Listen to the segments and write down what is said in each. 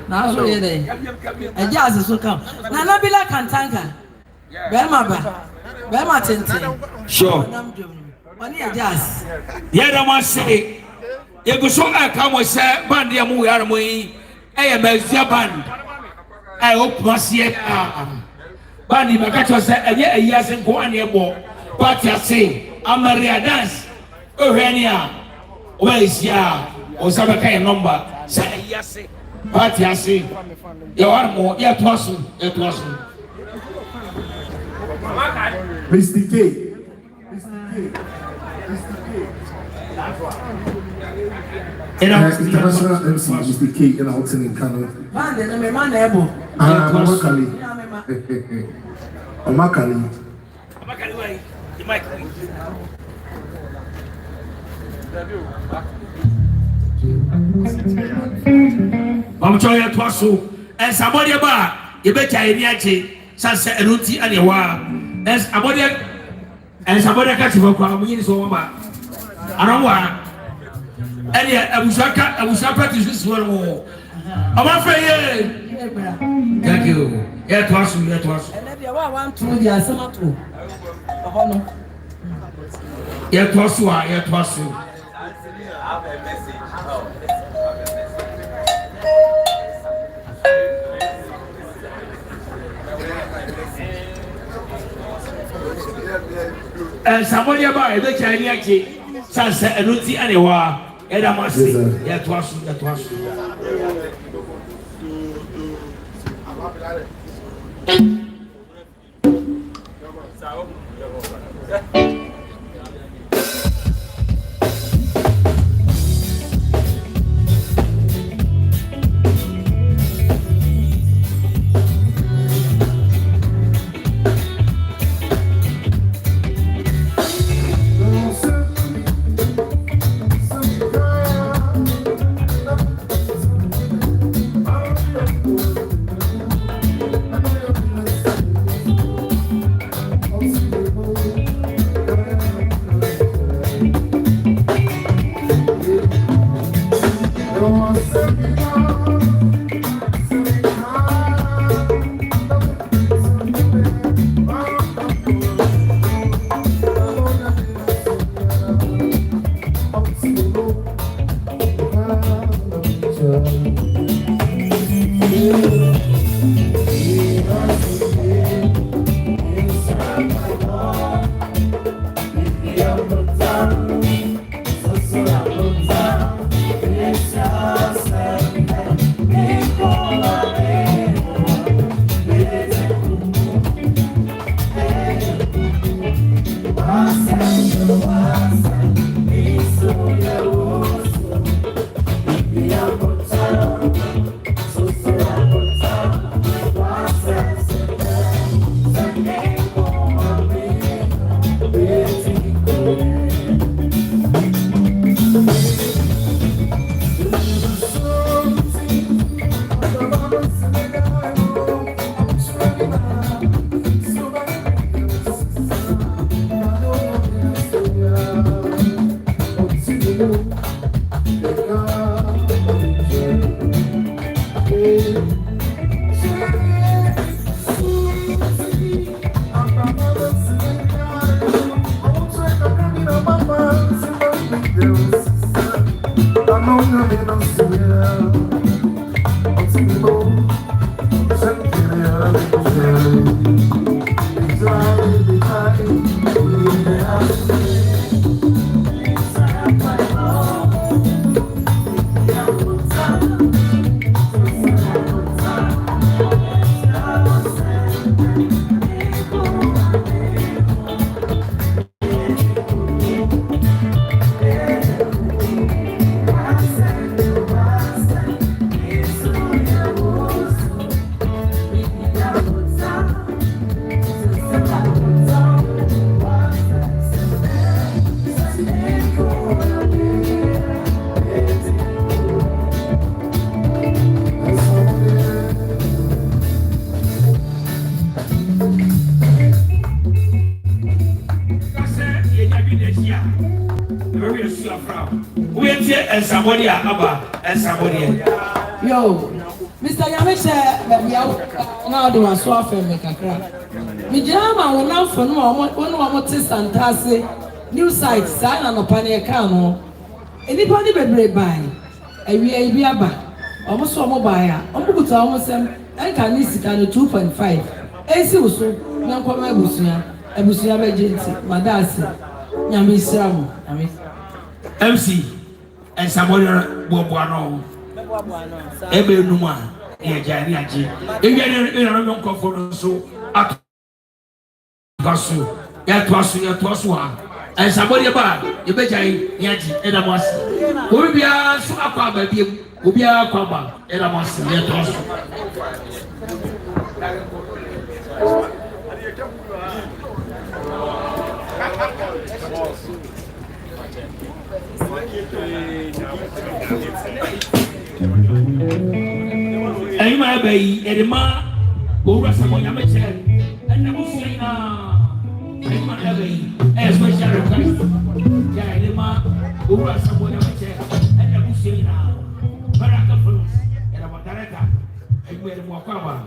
Now so you there. A jazz is so come. Nana be like Kantanka. Bema Tintin. Sure. Money a jazz. Yeah, I must say, you go so I come with say, Bandy and we are me. I am a band. I hope must yet. Bandy, my catcher said, and yet a years and go on your ball. But I say, I'm a real dance. Oheneba. Where is ya? Or some kind of number. Say, yes, but I say, you are more, yet was it was. Mr. K. International MC, Mr. K, in Alton in Canada. Omakali. I'm trying to twasso, and somebody about you bet I near Sunset and Ruti and your and somebody and somebody catch you for coming so much. I don't want. And yet, I was practice this one more. I'm afraid. Thank you. Yet was. And if you want to, you are some too. Yet was. And somebody about the Chinese Sunset and Ruti and your and I must say, yet was. We are somebody about and somebody. Yo, Mr. Yamiche, now they were so often make a crack. Mijama will now for no one Santase, new site, sign on a panier cano. Anybody be buy. A be aba, almost one mobile, almost almost and can listen to 2.5. AC was so, young Pama Busia, a Busia agency, Madasi, Yamisram, MC, and somebody Bobuano. Ebe numa ya jari aji ebi na no komfort so atwaso ya twaso ha and somebody ba e be jai ya ji e da mo ase obi bia so akwa ba biem obi akwa ba e da mo ase ya twaso Ayi ma be yi edema owura samo ya meche ena musi na ayi ma be yi special request ya edema owura samo ya meche ena musi na baraka follows era madaraka ayi mo edema kwa ba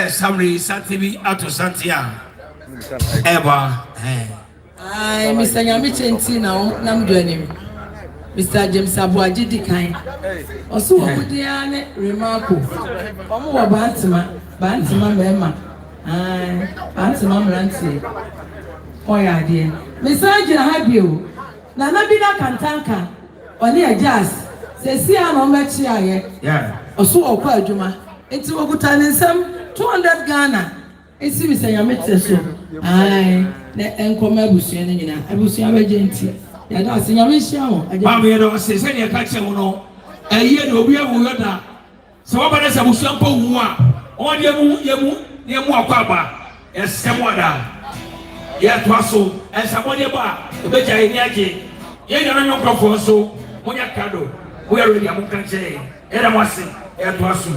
Samri Santibi ato Santia. Eba. Ay, Mr. Yamiche nam joining. Mr. James Abuaji Dikai. Also, Odehyie remarkable. Omo wa Bantima mema. Ay, Bantima mranti. Oya die. Mr. Jina habio. Na nabida kantanka. Oni a jazz. Se si ano mechi aye. Yeah. Oso okwa adwuma. Enti wokuta ne nsam 200 Ghana. Esi Mr. Yamiche so. Ay, na enkoma abusua ne nyina. Abusua bagenti. Ya da se Yamiche ho. Ba me do se ne ka che wo no. Aye na obi awu yoda. Se wo ba na se abusua mpo wu a. O de yemu akwa aba. Esem wada. Ya twaso. Ensabode ba. Obeja ni age. Ye na no nkofo so. Munya kado. We are ready am kan che. Era mo ase. Ya twaso.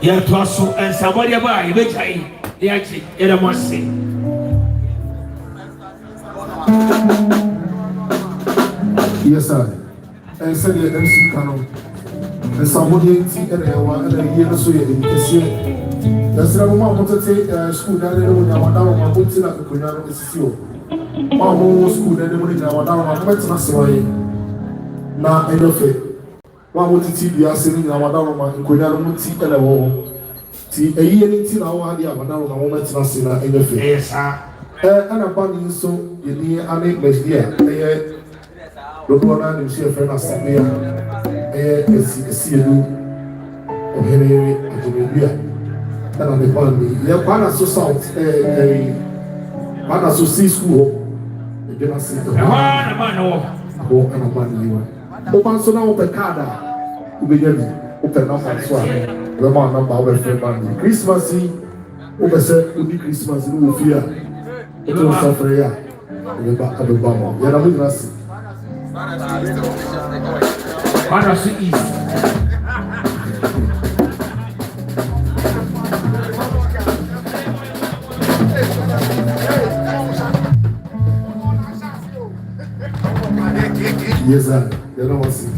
Ya to aso and somebody ba ye be chai ya chi era mo se. Yes, sir. And said the MC Canon. And somebody and a year or so, you can see. That's the moment I want to take school down there when I want down my boots in the Kunano is you. My home school, and the money I want down my boots in the now, end of it. One want to see the assembly, I want down my Kunano tea and a wall. See a year in I want the Amadao, my woman's not in the end of it. Yes, sir. And a bunny so you need a name next year. Look on and see a friend of Sabia, Asiedu, Oheneba, and on the colony. Your partner so south, a partner so see school. You cannot see the man, and a man. Open so now open card, who be open up and swap. The man number of a friend, Christmas, over said, will be Christmas, no fear. It was suffering, in the back of the bomb. You're not going to see. Para se is. Yes, sir. You know what's it.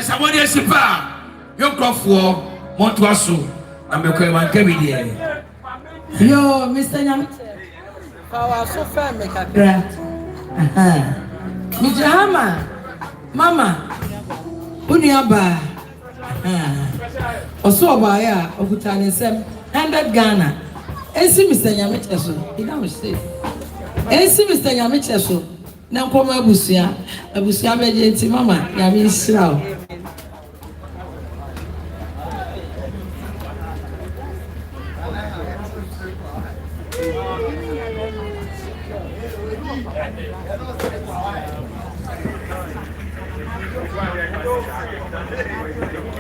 Somebody else, your crop for Montwasu. I'm a man, Kevin. Yo, Mr. Yam, power so fair, make a grant. Mr. Hammer, Mama, Uniaba, also by Okutani, 100 Ghana. AC Mr. Yamichaso, he don't say. AC Mr. Yamichaso, now come Abusia, Abusia, Agenti, Mama, Yamin Slow.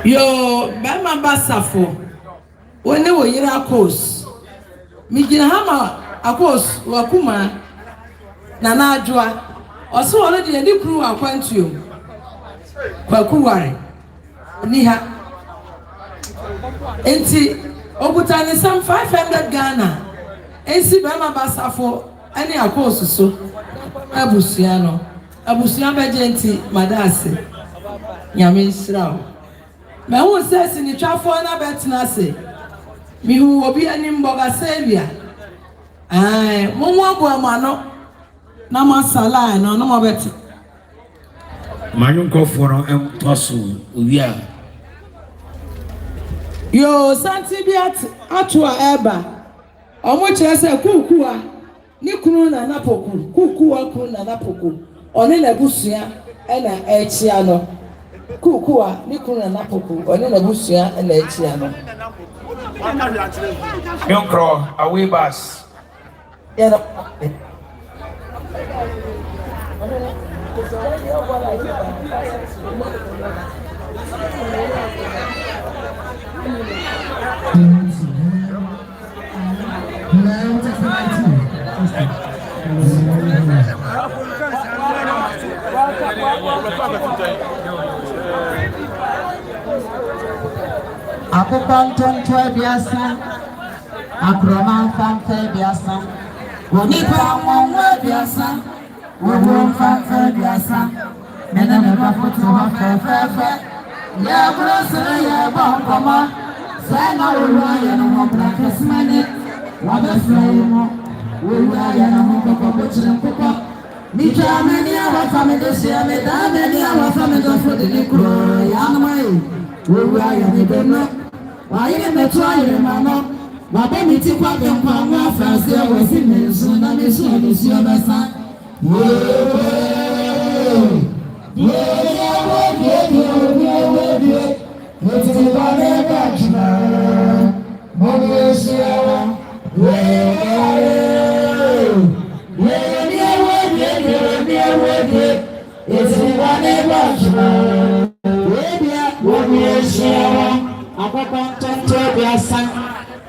Yo, Bama Basafo, when they were in our course, Mijinahama, a course, Wakuma, Nanajua, also already a new crew I went to you. Kwakuwari, Niha, Enti, Obutani, some 500 Ghana, Esi Bama Basafo, any a course so, Abusiano, Abusiana Genti, Madasi, Yamin Srao. My own says in the traffic na betnase. Me who will be an imboga savior. Aye, Momo Guamano, Namasala, no more better. Manun go for a tosu, yeah. Yo, Santi Biat, Atua Eba. On which I say, Kukua, Nikuruna Napoku, Kukua Kuna Napoku, on in a busia and a Echiano. Kukua, Nikuna Napoku, or in a busia and a Chiano. Young crow, away bus. Akupanton Biasa, Akroman Fanfe Biasa, Wonipa Mwa Biasa, Wawon Fanfe Biasa, Menana Bafutu Fanfe, Ya Brasa, Ya Bankoma, Sana Uruya, no Blackest Money, Wabaframo, Uruya, no Cocoa, Mitra, many our families, many our families for the Nicro, Yanamai, Uruya, Nicono. Why am I trying, Mamma? My baby took up your power first. There was in me, soon I miss you, Miss Yoverson.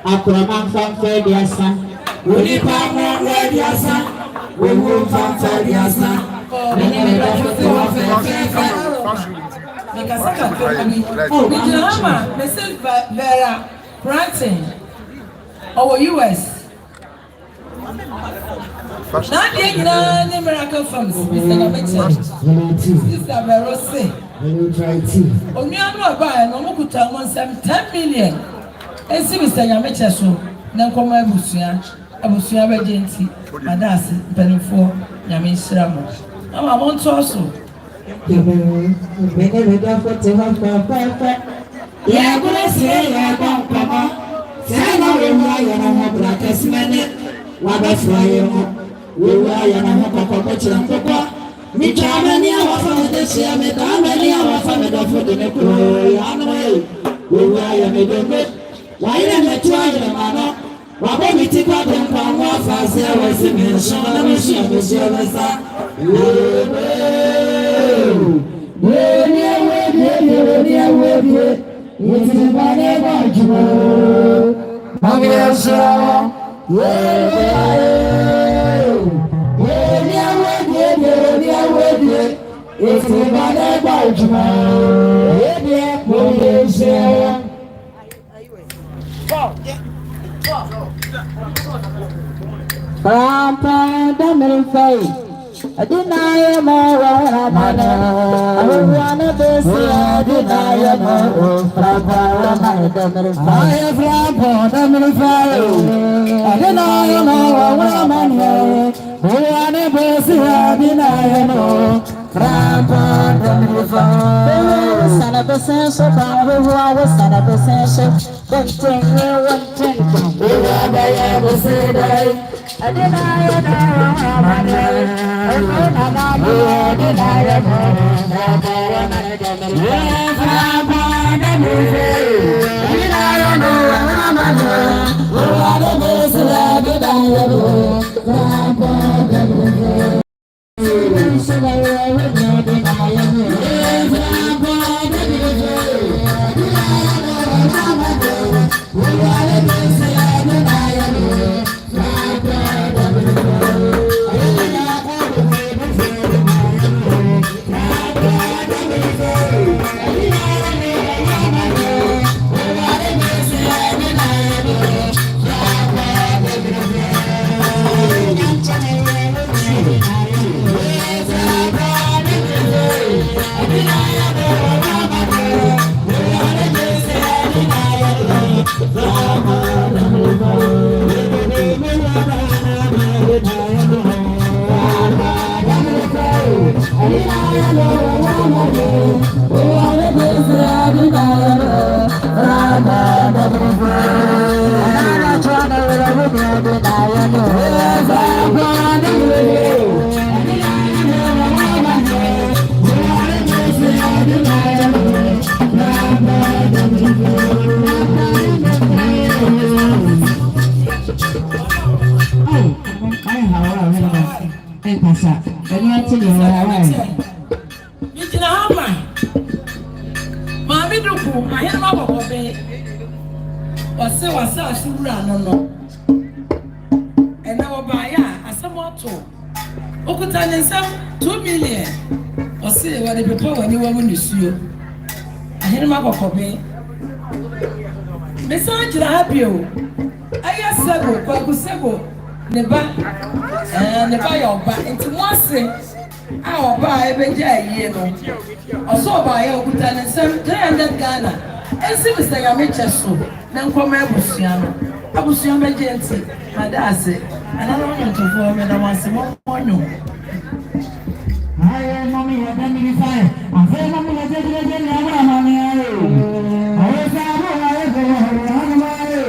Akroman Fanfe Biasa, Wonipa Mwa Biasa, Wawon Fanfe Biasa, Menana Bafutu Oh, Mijama, Mrs. Vera Branton, our US. Not the Miracle Farms, Mr. Sister Vera say. will try to. Omiano aba no mo kuta mo nsem 10 million. Esi Mr. Yameche so na nkoma abusua ba genti madase mpanimfo nyame nhira mo. Ama mo nto so. Mene da foto ha. Ya bless ya papa. Sana we ya na mo brakas mene. Wa ba fly mo. We ya na mo papa chira papa. Mi chamani awa fa de sia me da mani awa fa me da foto ne ko ya no we ya me do me. Wa ire me twa ya ma no. Wa ba mi ti kwa dem kwa mo fa se wa se me so na me sia me sia me sa. I deny more, I wanna be I deny more, I have I deny more, I wanna be I deny more. Son of a sense of power, son of a sense of one thing, I deny Mr. Yameche so na nkoma abusua ba genti madase anana wonyo tofo me da wase mo wonyo Aye mami ya dami fire afa mami ya jere na mama mami ayo ayo sabo ayo ko mama ayo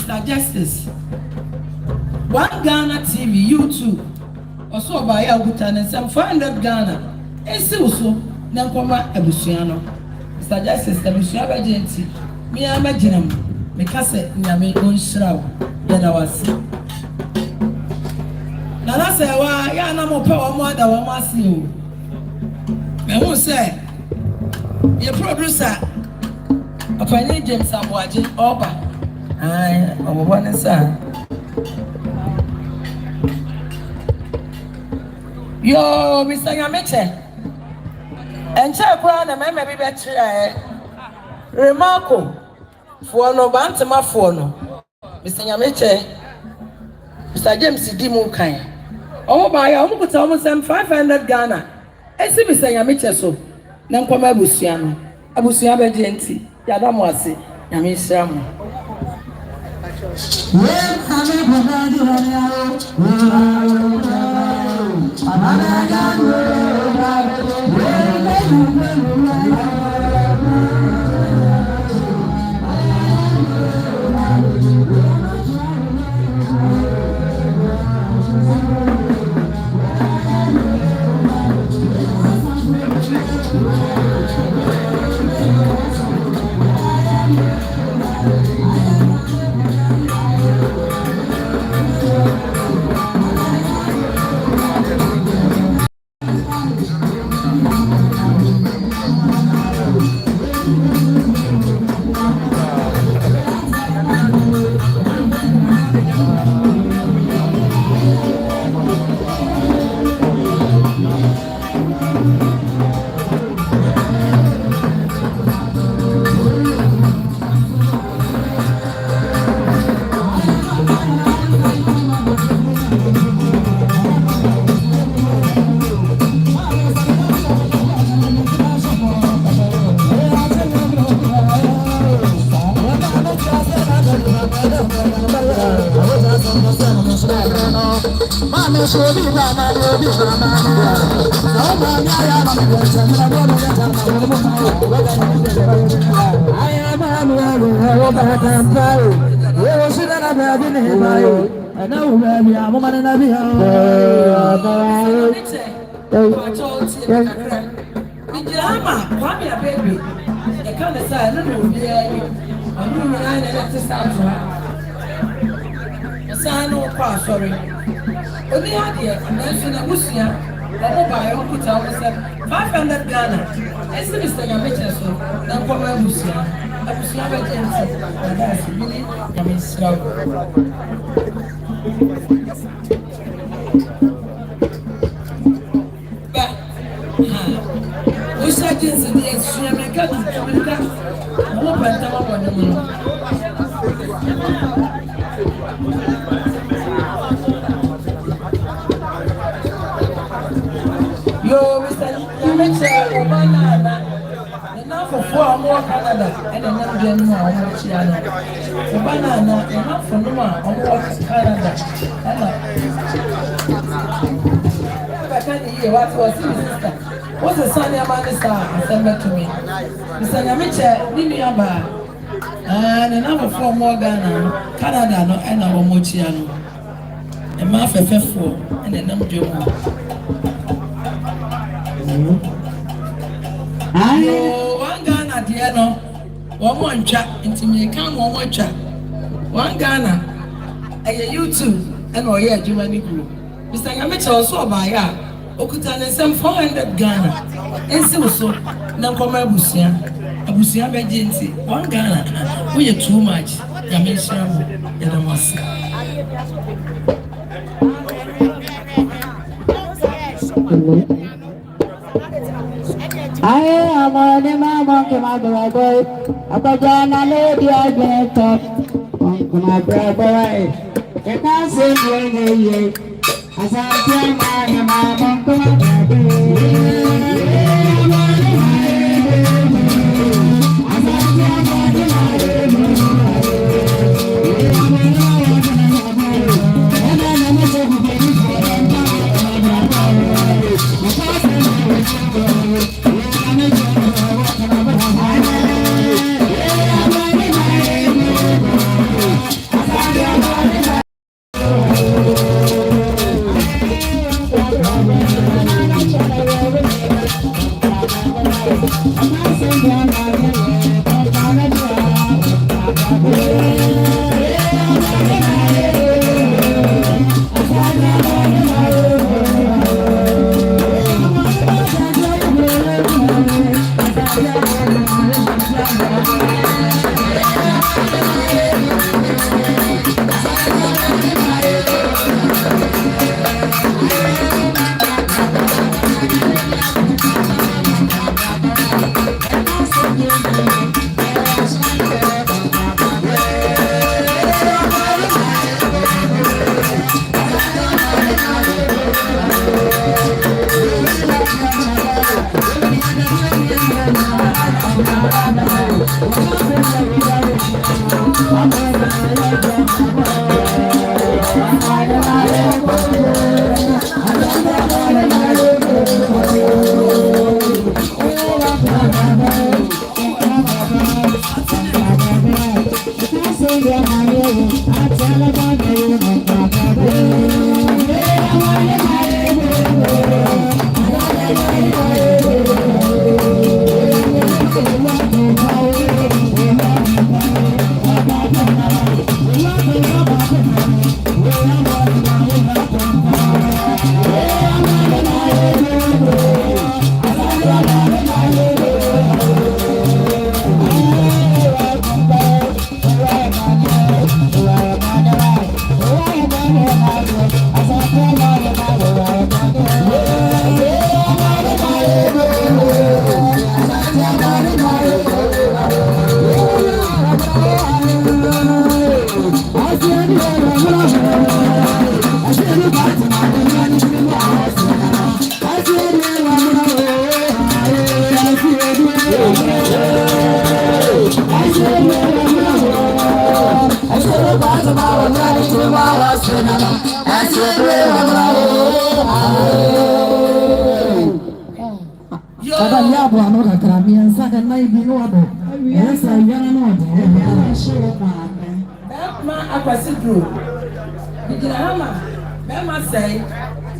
Mr. Justice. One Ghana TV, YouTube. Also by Abutan and some 500 Ghana. And so Nankoma Ebusiano. Mr. Justice, Ebusiano agency. Me am a genum. Mekase Yami on Shroud. Yadawasi. Nana say, why, Yana mo power more than one must you. I won't say, your producer, a penny James Amwaji, Oba. I one is yo, Mr. Yameche. And check one and maybe better remarkable for no bantama for no. Mr. Yameche, Mr. James Dimu Kai. Oh, by almost 500 Ghana. I see Mr. Yameche so. Nankoma Busiano. Abusiaba Genti, Yadamwasi, Yamisam. Sorry. Odehyie, nanso na busua, ọmọ baayọ kuta ọmọ sẹ 500 Ghana. Esi Mr. Yameche so na nkọmọ abusua bẹ jẹ nti ọdọ ase bi ni Yameche o. Bẹ wusa jinsi di esua mẹka tuntun mẹka ọmọ pẹntẹmọ wọ ne mu no. Yo, Mr. Yameche, Obanana, enough for 4 more Canada, and another general on Chiana. Obanana, enough for Numa on Canada. I can't hear what was his sister. What's the son of Manisa? Send back to me. Mr. Yameche, Nimiaba, and enough for 4 more Ghana, Canada, no, and our Mochiano. A math of 4 and another general. One Ghana, dear, no, 1 month chat, intimate, 1 month chat. 1 Ghana, a YouTube, and or yeah, Germany group. Mr. Yameche also by ya, Okutan some 400 Ghana, and so, no come Abusia Begency, 1 Ghana, we are too much, Yameche, and I must. I am on the mama, my boy. A bajana lady, I get up. My brother, you can't say, as I tell my mama, come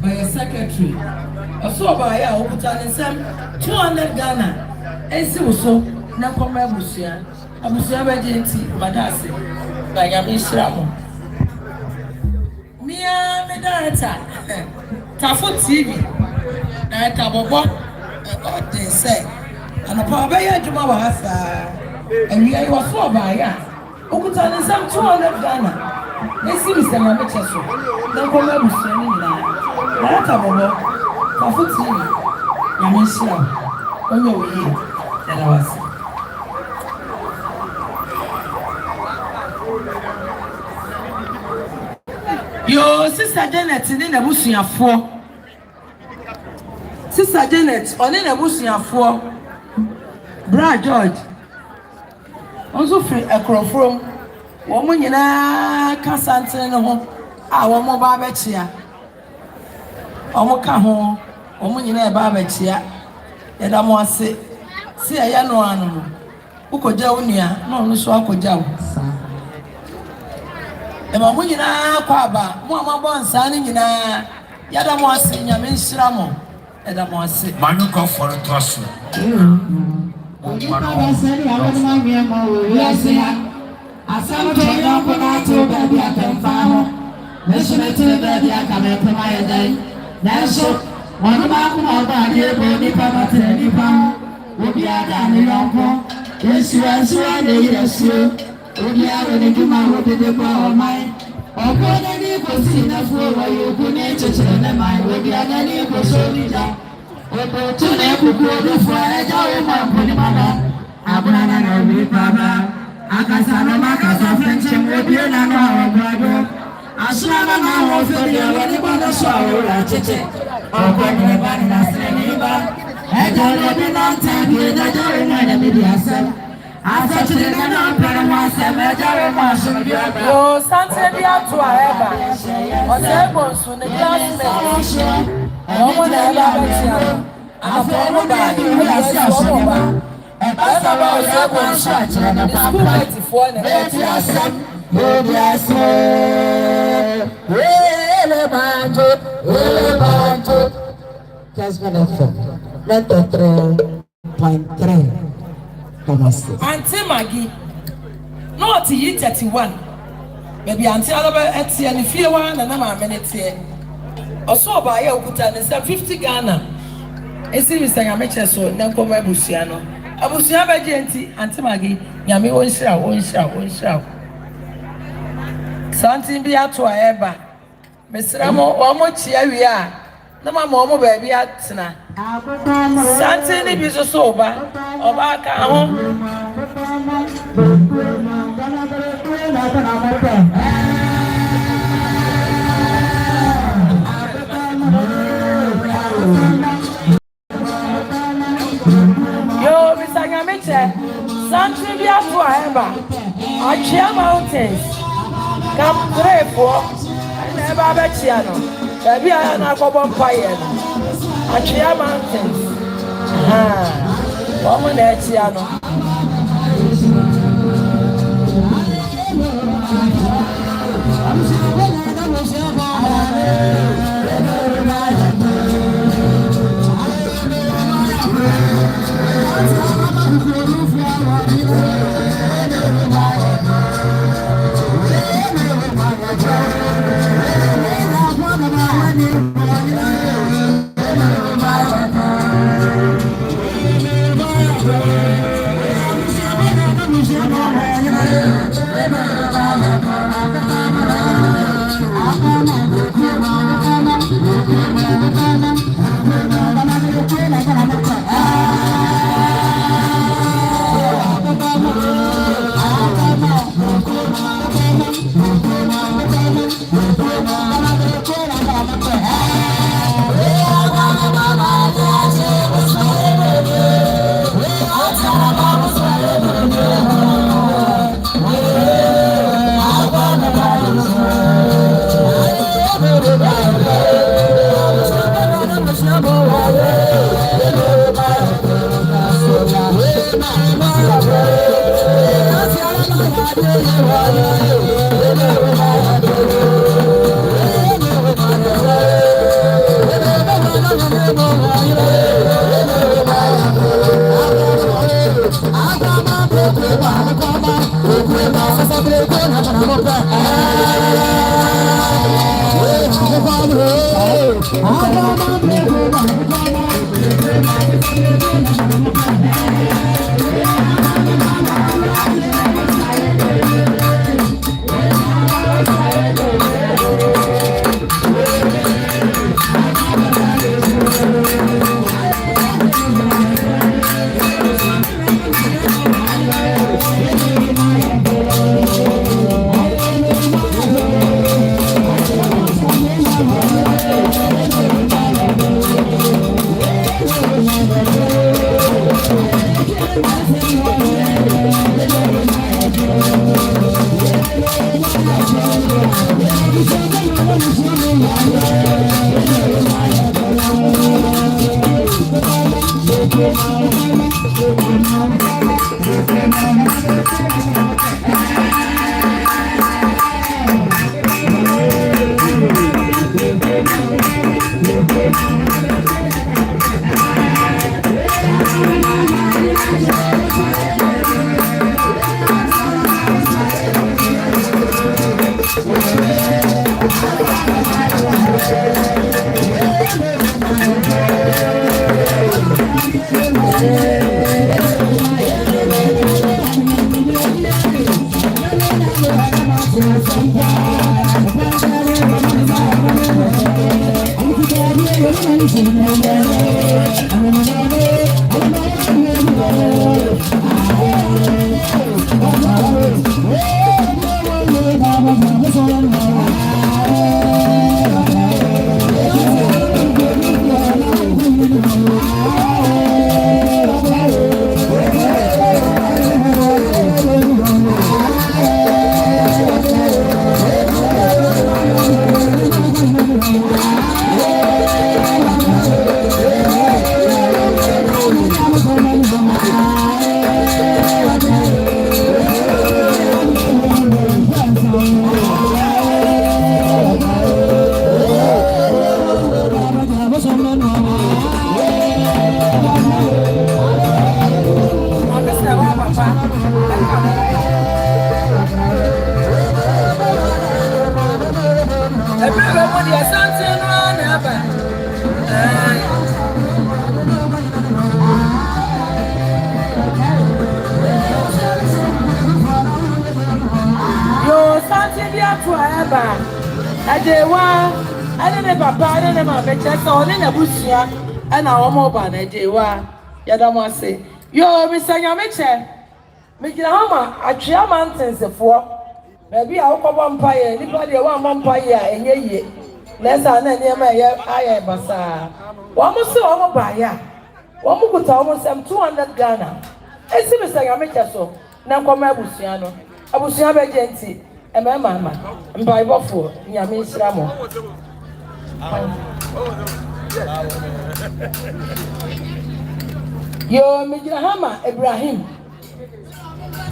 My secretary, I saw by a some 200 Ghana. And so, no come Abusia. Abusia Bagenti, Madasi, by Yamishramo. Mia Medarata, Tafo TV, Tabobo, what they say. And a power by Jumawasa, and we are so by ya. Okutan some 200 Ghana. They see Mr. Mamichaso, no come Abusia. Tabobo, Tafo TV, Yamishramo, on your way, and I was. Yo, Sister Janet, in the bushing of 4. Sister Janet, on in the bushing of 4. Bra George. Also free a crow from woman in a Cassandra home. Our more barbetia. Omoka home, woman in a barbetia. And I want to see a young one. Who could jaw near, no, so I could jaw. Ema munyina kwaba mu amabon sane nyina yada mo ase nyame nhyira mo eda mo ase manu ko for toso Obiara ne duma wo de ba o mai obodo ni ko si na fu wa yo ku ne chechere na mai obiara ni ko so ni da obo tu ne ku ku do fu e ja o ma ko ni mama abuna na na wi baba akasa na makasa frenche obiara na na o gbado asuna na na o fe ni wa ni ba na so o la cheche obo ni ba ni na se ni ba e ja le bi na ta bi na ja o ma na bi asem. Oh, Santa Dia to Eba. On the bones on the classmate. Oh, when I love it. I'm a bad, you are so and that's about your one shot and a pamphlet for the just gonna let the 3.3. Auntie Maggie, no to you 31. Maybe Auntie Albert at the end of fear one and I'm a minute here. Or so by a Okutan is 50 Ghana. A series I make a so, then come by Busiano. I was never gentle, Auntie Maggie, Yami won't shout. Something be out to a eba. Mr. Ramo, or much here we are. No, my mama, baby, at Tina. Something is so sober. Obaka home. Yo, Mr. Yamiche, something be out to Oheneba. Achia Mountains. Come pray for. I never bet you. Baby, I am not going to fire. Achia Mountains. Woman that's Yano. Yadamase. Yo, Mr. Yameche. Mikilahama, Achia Mountains for. Maybe I'll come vampire, anybody want vampire, and ye. Less than any my eye basa. One more so over by ya. One more could almost 200 Ghana. I see Mr. Yameche so. Now come Abusiano. Abusiaba Genti, and my mamma. And by Buffalo, Yamis Ramo. Yo, Mijahama Ibrahim.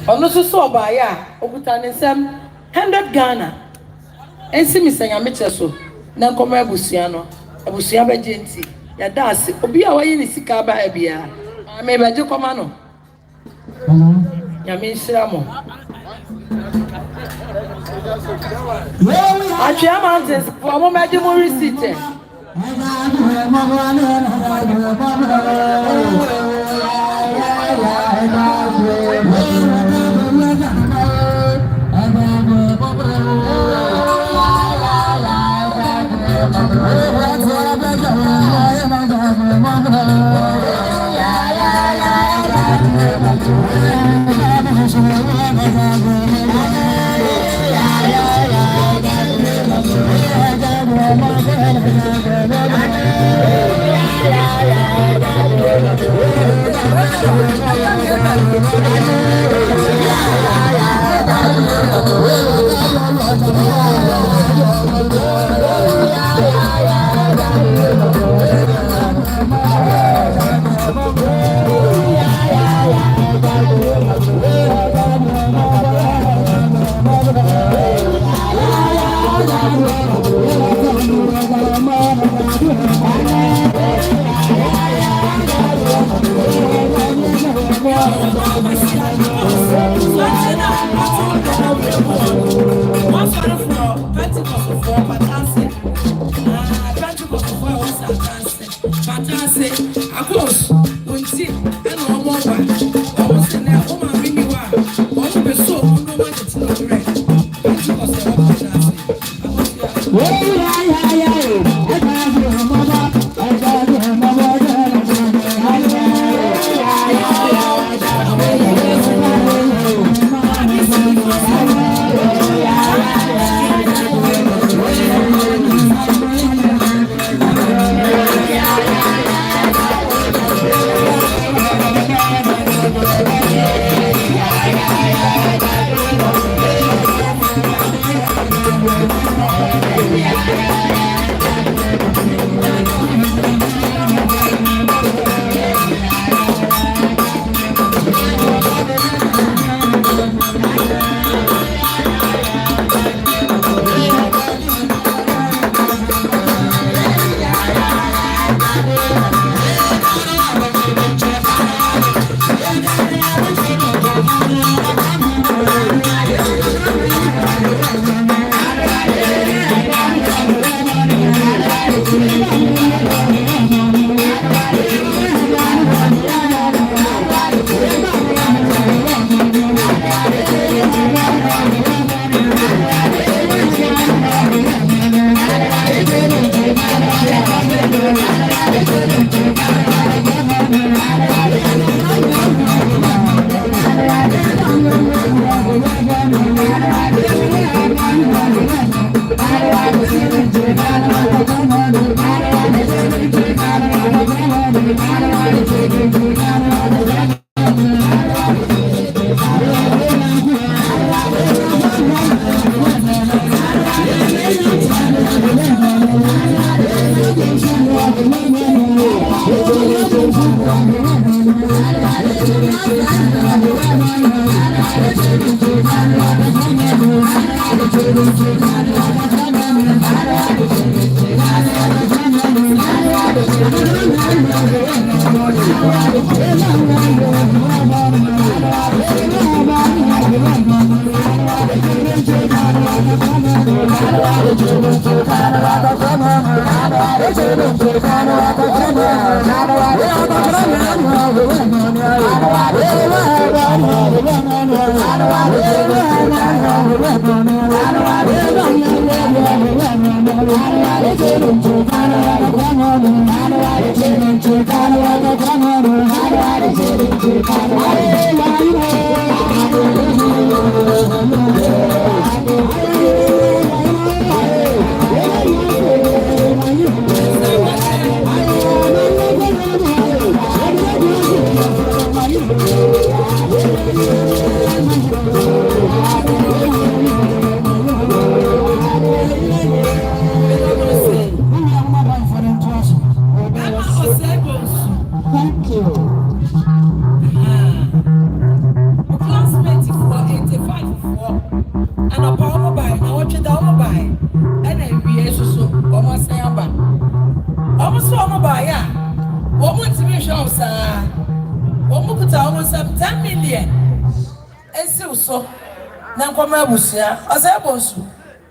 Ono so ba ya, okutane sem 100 Ghana. Ensi misanya meche so. Na nkoma abusua no. Abusua ba genti. Ya dase, obi a waye ni sika ba bia. Me ba je koma no. Ya me nsira mo. Achia mountains, for mo ma je mo receipt.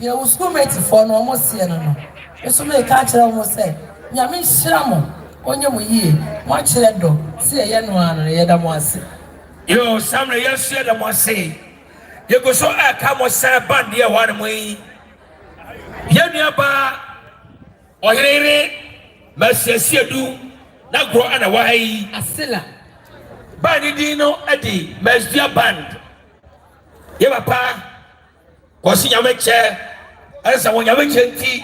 Yeah, we schoolmate for no almost here no. So me catch almost say, Nyame nhyira mo. Onye mo yie. Mo akere do. Se ye no ano ye da mo ase. Yo, samre ye share da mo ase. Ye go so aka mo say band ye wan mo yi. Ye nua ba Oheneba Asiedu na gro ana wa yi. Asila. Band di no adi Asiedu band. Ye papa Kosi nyame che esa wo nyame che nti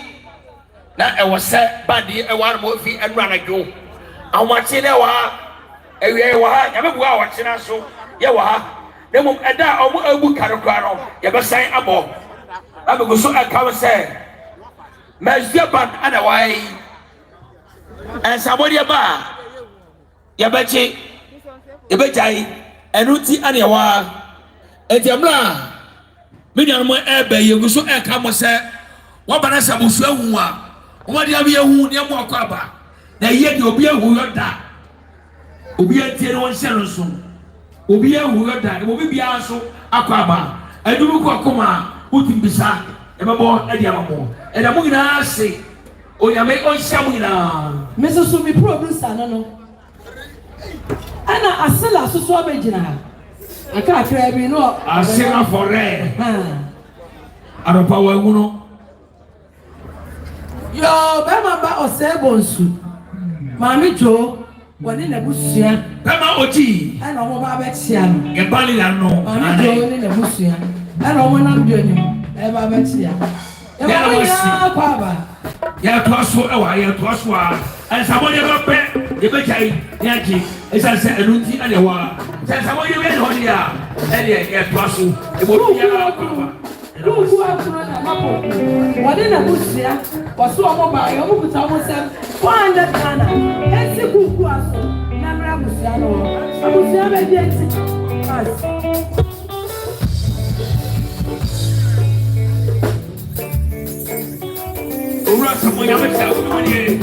na e wo se bandi e war mo fi enra na jo awate ne wa ewie wa nyame bua awate na so ye wa ne mum eda omo agu karokaro ye be san abo abe go so aka se Asiedu band ana wai esa bodi ba ye be chi ye be jai enuti ana wa etiamla Many are more air by you, so I come say, wabana sa busu ehu a wodi abi ehu ne mo akaba na ye de obi ehu yoda obi antie no nhyɛ no so obi ehu yoda obi bia so akaba aduru ko akoma utimbisa ebebo edi amamo eda mo nyina ase onyame onhyɛ mo nyina mesoso mi producer no ana asela so so abegyina ha aka akra bi no asela fore aropa wa ehu no yo bema ba osebonsu mami jo woni na busua bema oji ana omo ba be tia no e bali la no mami jo ni na busua ana omo nam dio ni e ba be tia e ba ya kwa ba ya toaso e wa ya toaso a ansamo ye ba pe ye be jai ya ji e sa se enunti ane wa ansamo ye be ho dia e de ya toaso e bo ya kwa ba Lugu akuro na mapo. Wade na busia, waso omo ba yo mo kuta omo sem 400 Ghana. Esi kuku aso na mra busia no. Abusia be di enti. As. Ora samo ya me sa o ni.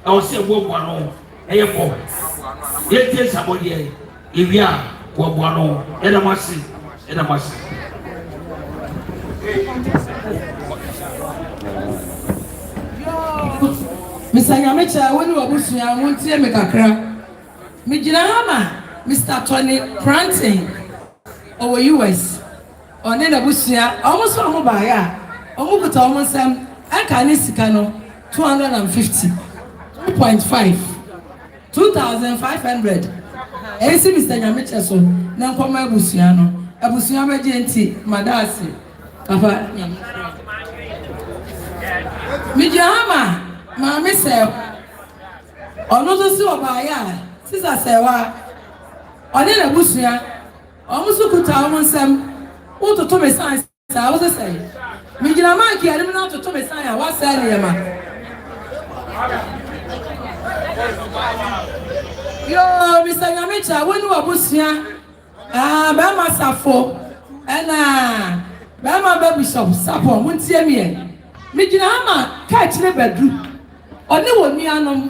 I was saying, one, airport. Yes, somebody, if you are one, and I must see, and I must see. Mr. Yamecha, when you are bushing, I won't see me kakra. Mijinahama, Mr. Tony Pranting, over US. On the bushia, almost on mobile. Almost almost some, I can isikano 250, 2.5, 2,500. Esi Mr. Yamecha so, na koma busiano. Abusiano agenti, madasi. Papa Mijinahama. Maame sɛ ɔno nso si ɔbaa ya sisa sɛ wa ɔne na busua ɔmo nso kuta ɔmo nsɛm wototo me san saa wo sɛ mi gyina maaki anim na toto me san a wasɛ nneɛma yo Mr. Yamecha woni wɔ busua bɛrima safo ɛna bɛrima bɛ bishop sapo mo ntie miɛ mi gyina ama kaa kyerɛ bɛdu ɔne wɔ nuanom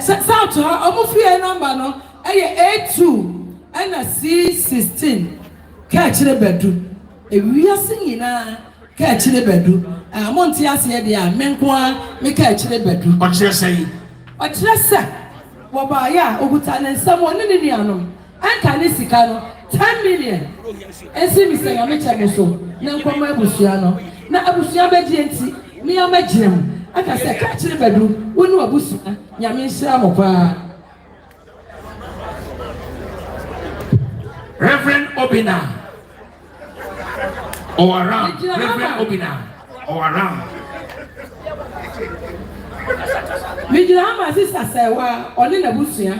south ha ɔmo fie number no ɛyɛ A2 ɛna C16 kaa kyerɛ bɛdu ewiase nyinaa kaa kyerɛ bɛdu mo nte aseɛ deɛ a me nko a me kaa kyerɛ bɛdu ɔkyerɛ sɛ wɔbaayɛ a okuta ne nsɛm ɔne ne nuanom anka ne sika no 10 million esi Mr. Yamecha mo so na nkɔmɔ abusua no na abusua bɛgye nti me amagyina mu aka sɛ ka kyerɛ bɛdu wonu abusua nyame nhyira mo paa. Reverend Obina or around Reverend Obina or around Mijina ama sisa sɛ wa ɔne na abusua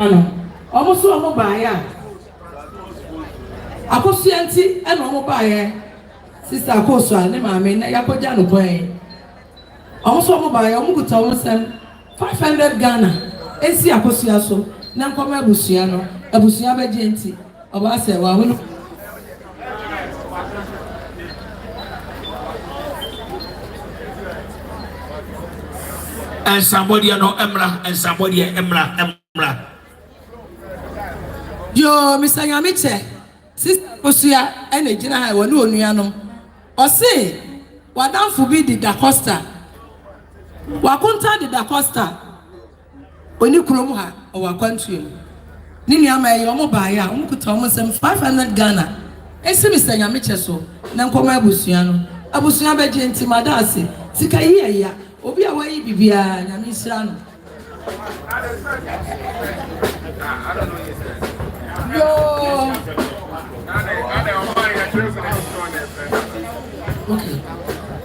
ano ɔmo so ɔmo baayɛ akosua nti ɛna ɔmo baayɛ sisa akosua ne maame na yakɔgya no kwan ɔmo so ɔmo baayɛ ɔmo kuta ɔmo sɛm 500 Ghana esi akosua so na nkɔmɔ abusua no abusua bɛgye nti ɔba sɛ wa hono and somebody no emra and somebody emra. Yo Mr. Yamecha sister akosua ɛna gyina ha wɔ ne onua no ɔse wadamfo bi di da costa wakonta di da costa oni kurom ha ɔwɔ akwantuo ne nuama ɛyɛ ɔmo baayɛ a ɔmo kuta ɔmo sɛm 500 Ghana esi Mr. Yamecha so na nkɔmɔ abusua no abusua bɛgye nti madase sika yi ɛya obi a wayi bibia nyame nhyira no yo okay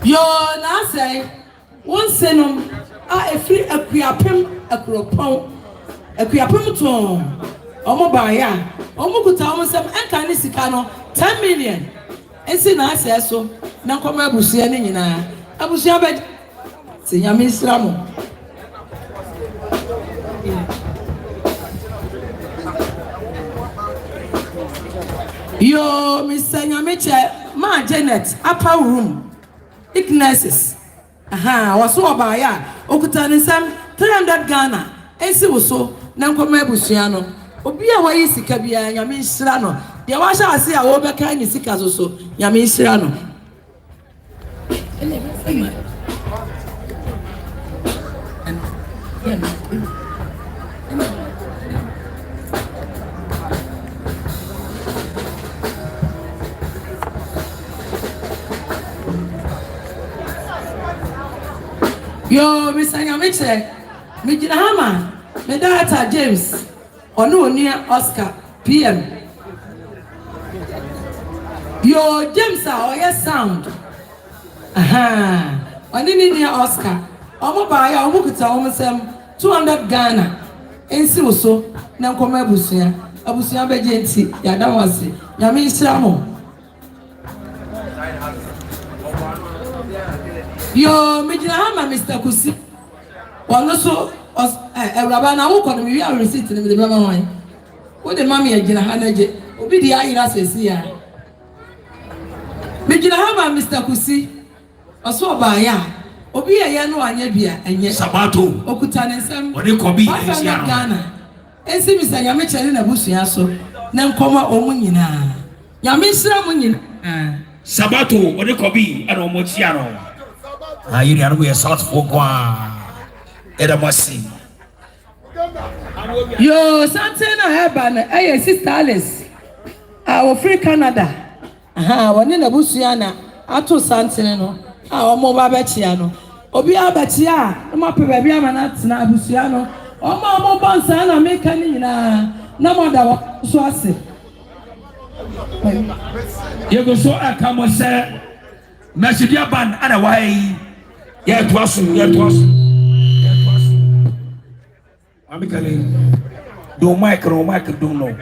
yo na say one senom a efiri akuapem akuropon to omo baaya omo kuta omo sem enka ne sika no 10 million ensi na asɛ so na nkɔmɔ abusua ne nyinaa abusua bɛ se nyame nhyira mo yo Mr. Yamecha ma Janet upper room Ignesis waso obaaya okuta ne nsam 300 Ghana ensi wo so na nkɔmɔ abusua no obi a wayi sika bia nyame nhyira no de wa hye ase a wo bɛka ne sika so nyame nhyira no yo Mr. Yamecha me gyina hama me data James ono onia Oscar PM yo James a oye sound oni ni nia Oscar omo baaya omo kuta omo sem 200 Ghana ensi wo so na nkɔmɔ abusua bɛgye nti yada wase nyame nhyira mo yo me gyina hama Mr. Kusi ɔno so Ewuraba na wo kono mi wi receipt ni me bema wan wo de mama ya gyina ha na gye obi di ayira sesi ya me gyina ha ba Mr. Kusi ɔso baaya Obi ya no anya bia enye. Sabato. Okuta ne nsam. Oni kobi Esi Ghana. Esi mi sa nyame kyere na busua so. Na nkoma omu nyina. Nyame sira mu nyina. Sabato oni kobi ana omo tia no. Ayi ri anu ye South Fogwa. Eda masi. Yo, something na heba na Sister Alice. Our free Canada. Woni na busua na ato something no. Omo ba betia no. Obi abetia, mo pe ba bia na tena abusua no. Omo bonsa na meka ni nyina. Na mo da so ase. Yego so aka mo se Mesidia ban ana wai ye to aso. Amikale do mic do no.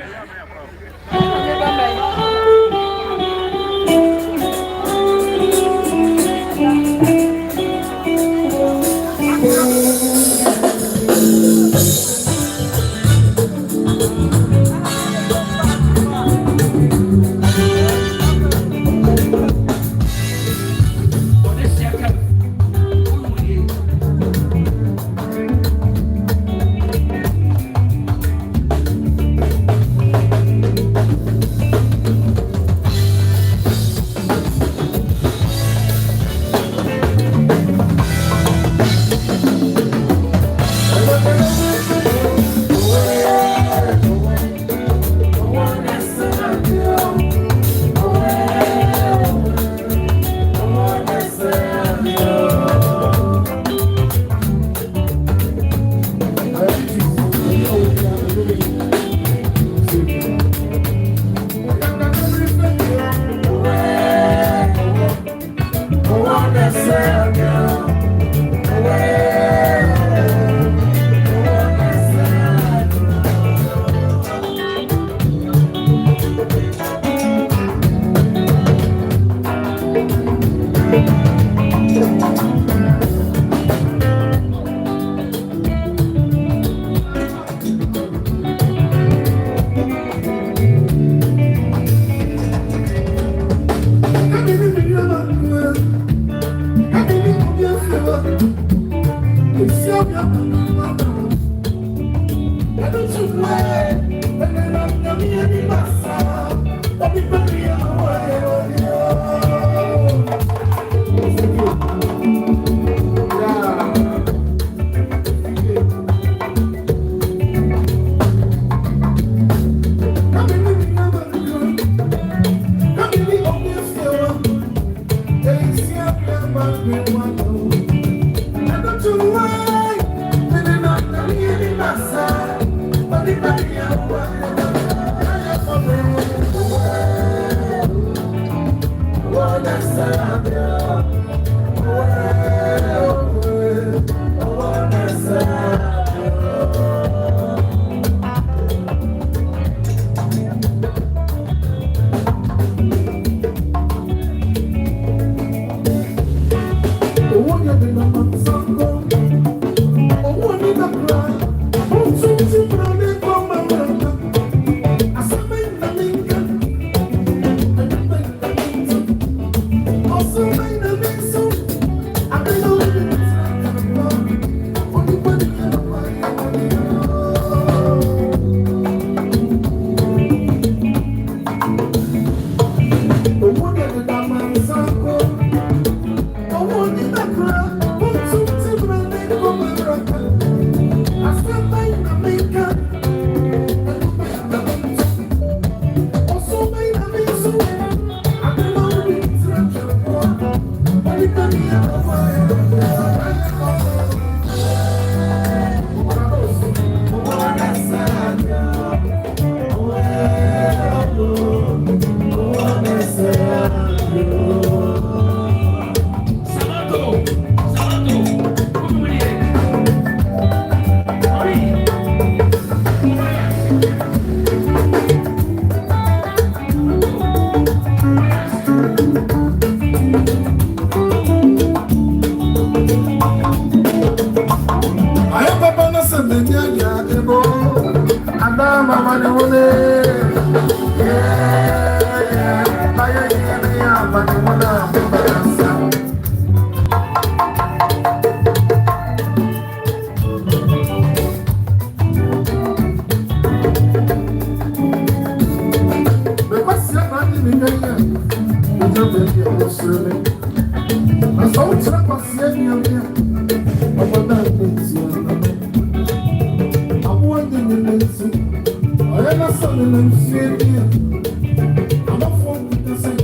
baby, I was serving. I saw what's up, I said, I'm not that busy. I'm wondering if it's I am not something I'm saying. I'm a phone with the same.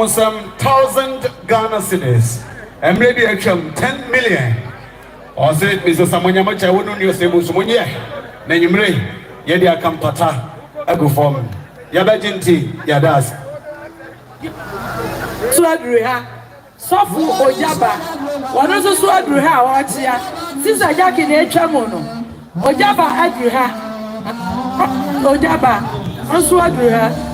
Some 1,000 Ghana cedis and maybe actually 10 million. Or say, Mr. Samuel, I wouldn't use the Musumonia. Then you may, Yadia Campata, I go form. Yabajinti, Yadas. Swadriha, Sofu Ojaba, one also Swadriha, what's here? Sister Jack in Echamono, Ojaba Adriha, Ojaba, Swadriha.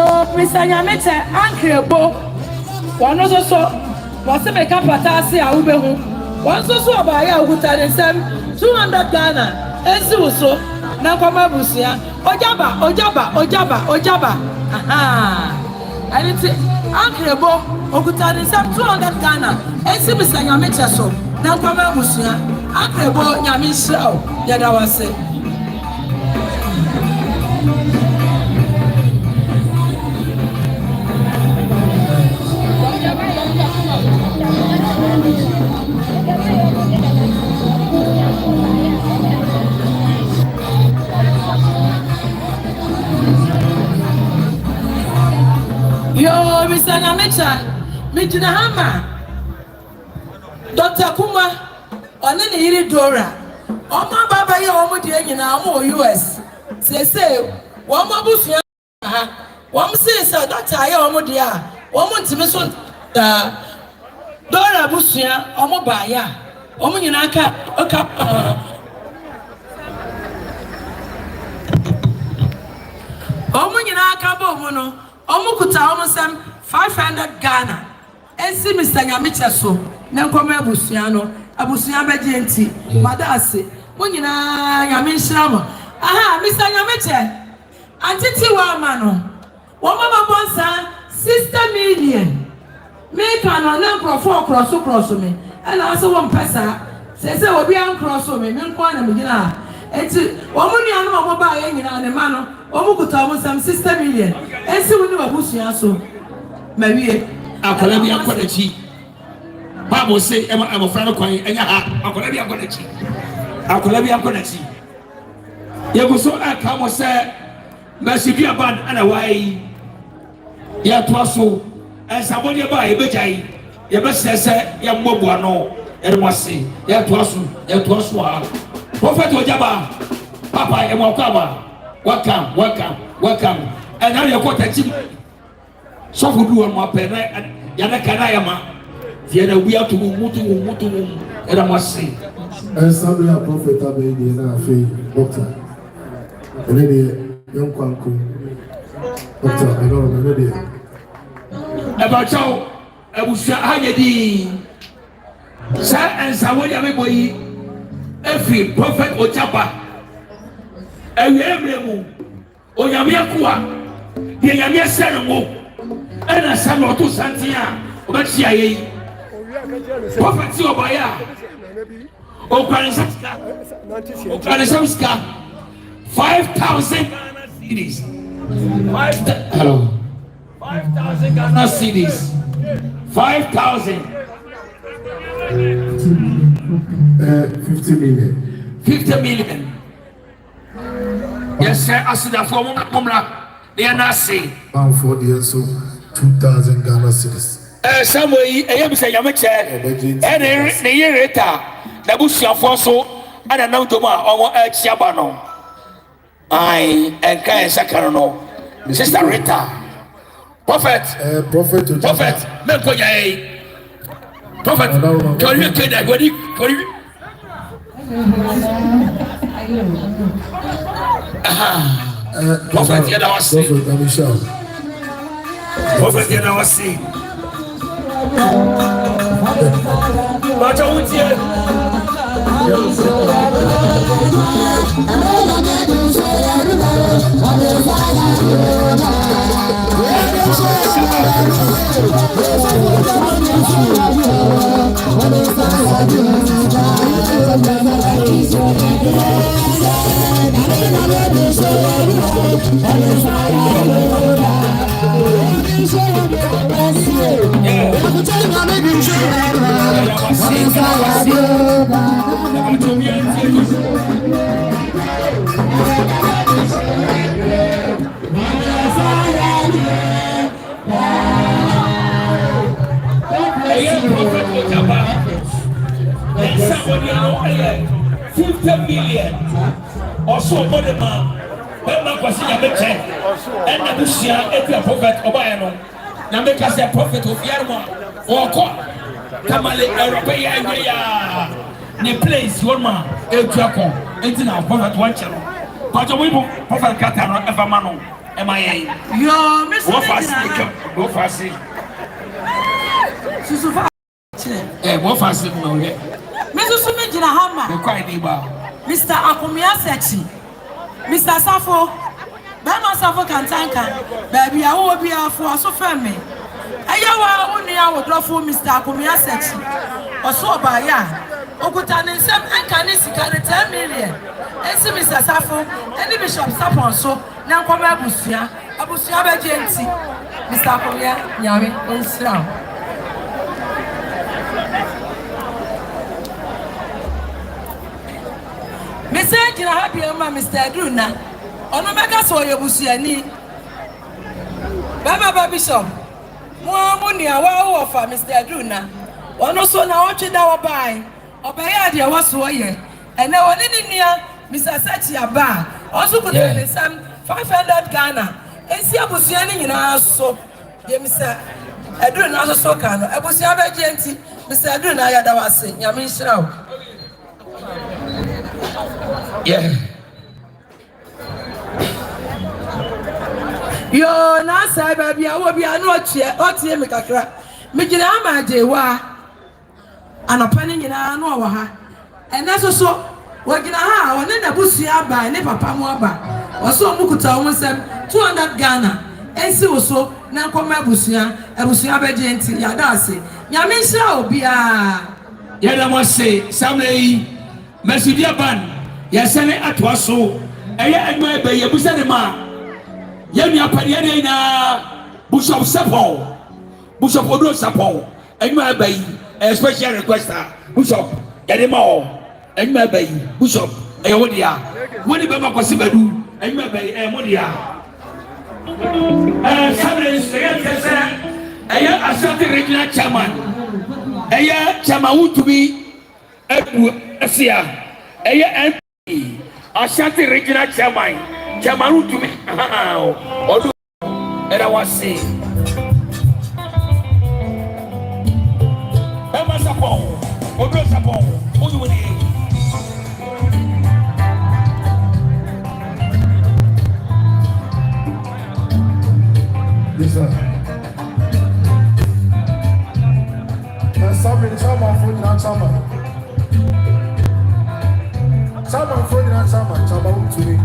Oh, Mr. Yamete, Uncle Bo, one also was a make up at Asia Ubehu, one so by a good and some 200 Ghana, and so, Nakama Busia, Ojaba, aha. And it's Uncle Bo, Okutan and some 200 Ghana, and see Mr. Yamete so, Nakama Busia, Uncle Bo Yamisho, Yadawase. Yo, Mr. Namecha, Mijina Hama, Dr. Kuma, on any Iri Dora, Oma Baba, Yomo Diana, US. Say, one more bush, one says that I almost dear, one want to miss one Dora Bushia, Omo Baya, Omunaka, a cup. Omunaka Bomono. Omukuta almost 500 Ghana. And see Mr. Yamicha so. Nankome Abusiano, Abusian Bejenti, Madasi, Munina Yaminshama. Aha, Mr. Yamicha. Antiti Wamano. Wamama Bonsa, 60 million. Make an number of 4 cross me. And also one pesa. Says I will be on cross me, Minkwana Mugina. And to Wamuni and Mobile and the man. Omukuta almost 60 million. And so we know Abusia so. Maybe Akolabia Kodachi. Bible say, I'm a friend of Quay, and Akolabia Kodachi. Akolabia Kodachi. Yabuso Akamo said, Massivia Band and away. Yatwaso, and somebody by Bejai. Yabasa said, Yamobuano, and Masi, Yatwasu, Prophet Ojaba, Papa, and Wakaba. Welcome. And now you're quite a cheap. So who do my pen and Yanakanayama. The other we have to Mutu, and I must say. And some of Prophet Tabiri and I feel doctor. And then young Kwanku. Doctor, I don't know. About how I was Hayedi. Sir and Sawaya Boy. Every prophet Ojaba. Ewiemremu. Onyamia kuwa. Ye nyamia senmo. Ena sano to santia. Obachia ye. Prophet Obaya. Okanisamska. 5,000 Ghana cedis. 5,000 Ghana cedis. 5,000. 50 million. 50 million. Yes, sir. Asiedu for mumla. They are not saying. And for the so 2,000 Ghana cedis. Someway, I am saying, I'm a chair. And the year later, the bush of fossil, and a no to my own Chabano. I and Kai Sakarano. Sister Rita. Prophet. Prophet. Mekoya. Prophet. Can you get that? What do you? Prophet, you know what's Prophet, you know what's somebody 50 million or so Oheneba. When man was in a meeting, and the Bushia, every prophet Obayano, now make us a prophet of Yarma or Kamale Europea, the place, one man, El Jaco, and now prophet one channel. But we prophet Catano, Evermano, MIA. Yo, Mr. Go fast. Go fast. Mr. Sumijina Hammer, Mr. Akumia Sechi, Mr. Safo, Bama Safo Kantanka, baby, I will be a for so family. Ayawa only I would draw for Mr. Akumia Sechi, or so by ya. Okutan in some Ankanisi can 10 million. And see Mr. Safo, and the Bishop Sapon so, now come Abusia, Abusia Bagenti, Mr. Akumia, Yami, on Slam. Mr. Kina happy Mr. Druna. Onomega so your busiani. Baba Bishop. Money awa offer Mr. Druna. Ono so na oche da wabai. Obaya dia waso ye. And now one in near Mr. Sachi Aba. Also put in some 500 Ghana. And see abusiani in our so. Dear Mr. Druna also so can. Abusia Bagenti. Mr. Druna Yadawasi. Yamin Shroud. Yeah. Yo, na say baby, I will be an otie me kakra. Me gina ama je wa. Anopani nyina no wa ha. Ena so we gina ha, wona na busua ba, ne papa mo aba. Oso mu kuta wo nsem 200 Ghana. Ensi wo so na nkoma abusua beje enti ya da ase. Nyame nhira obi a. Ya da mo se, samlei Masudia ban, Yasane Atwaso, Aya and my bay, Busanema, Yamia Padiana, Bush of Sapon, Bush of Odo Sapon, and my bay, a special requester, Bush of Yademo, and my bay, Bush of Eodia, when the Bama Cosibadu, and my bay, Emodia. Saturday, Aya Asante regular chairman, Aya Chamawu to be. Asia, MP, Ashanti regional chairman, Chamaru to me. Although, and I was saying, Emma Sapon, Odo Sapon, who you will need. Yes, sir. Somebody, someone, someone. Someone, someone to me.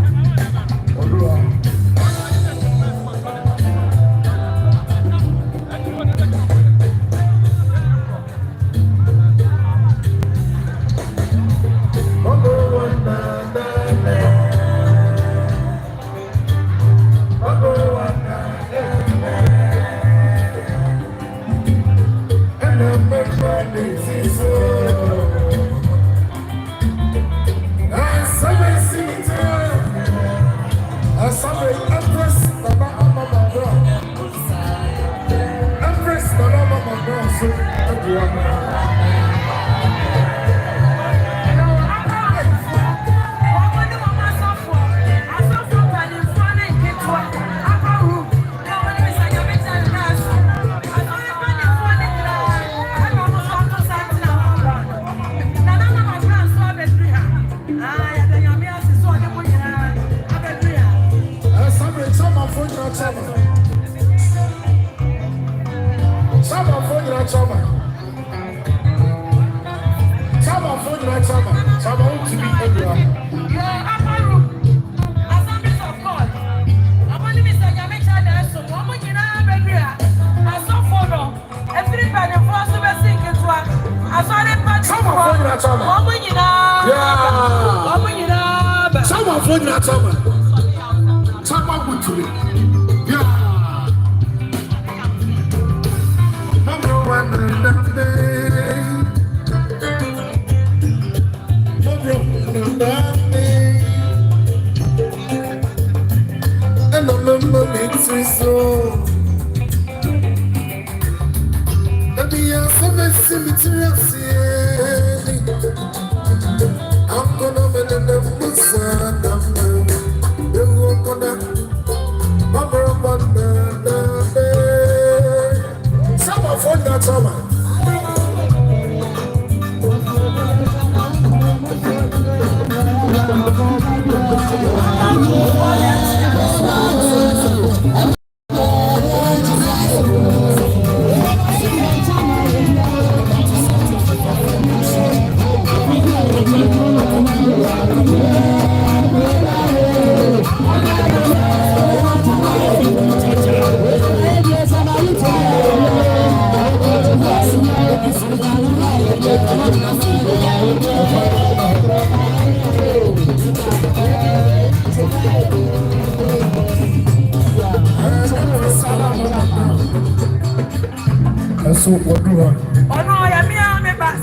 So what do I? Oh no, ya me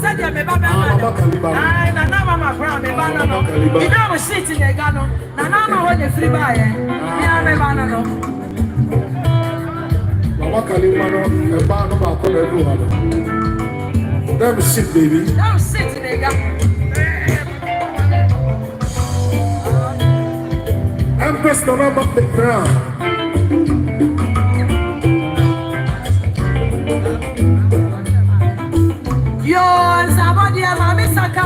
said ya me baba. Ai na na mama brown me bana no. You don't sit in the gano. Na na ma ho the free buy. Ya me bana no. Mama Kalima no e ba no ba ko na do ha. Them shit baby. Don't sit in the gano. Empress no number the ground. Yo, somebody mama saka.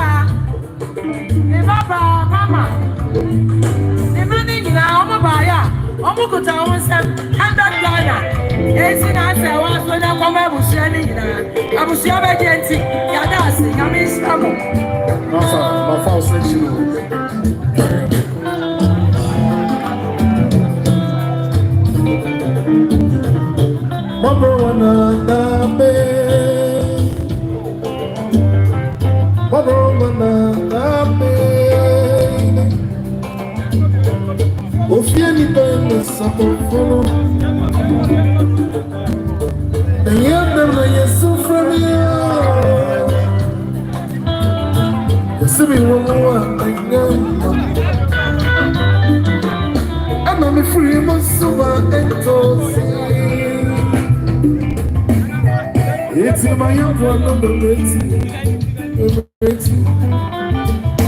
Me baba mama. The money na omo baya. Omo kuta won sem 100 Ghana. Esi na se wa so na kwa abusia ni na. Abusia be genti. Ya da se, ya me struggle. No sir, my foul section. Mama wanna be. Ofiani bene sapofolo Nayanda na yesu framia Yasumi wawa nayamba Ama mi free masuba entosi Eti mayambo anamba meti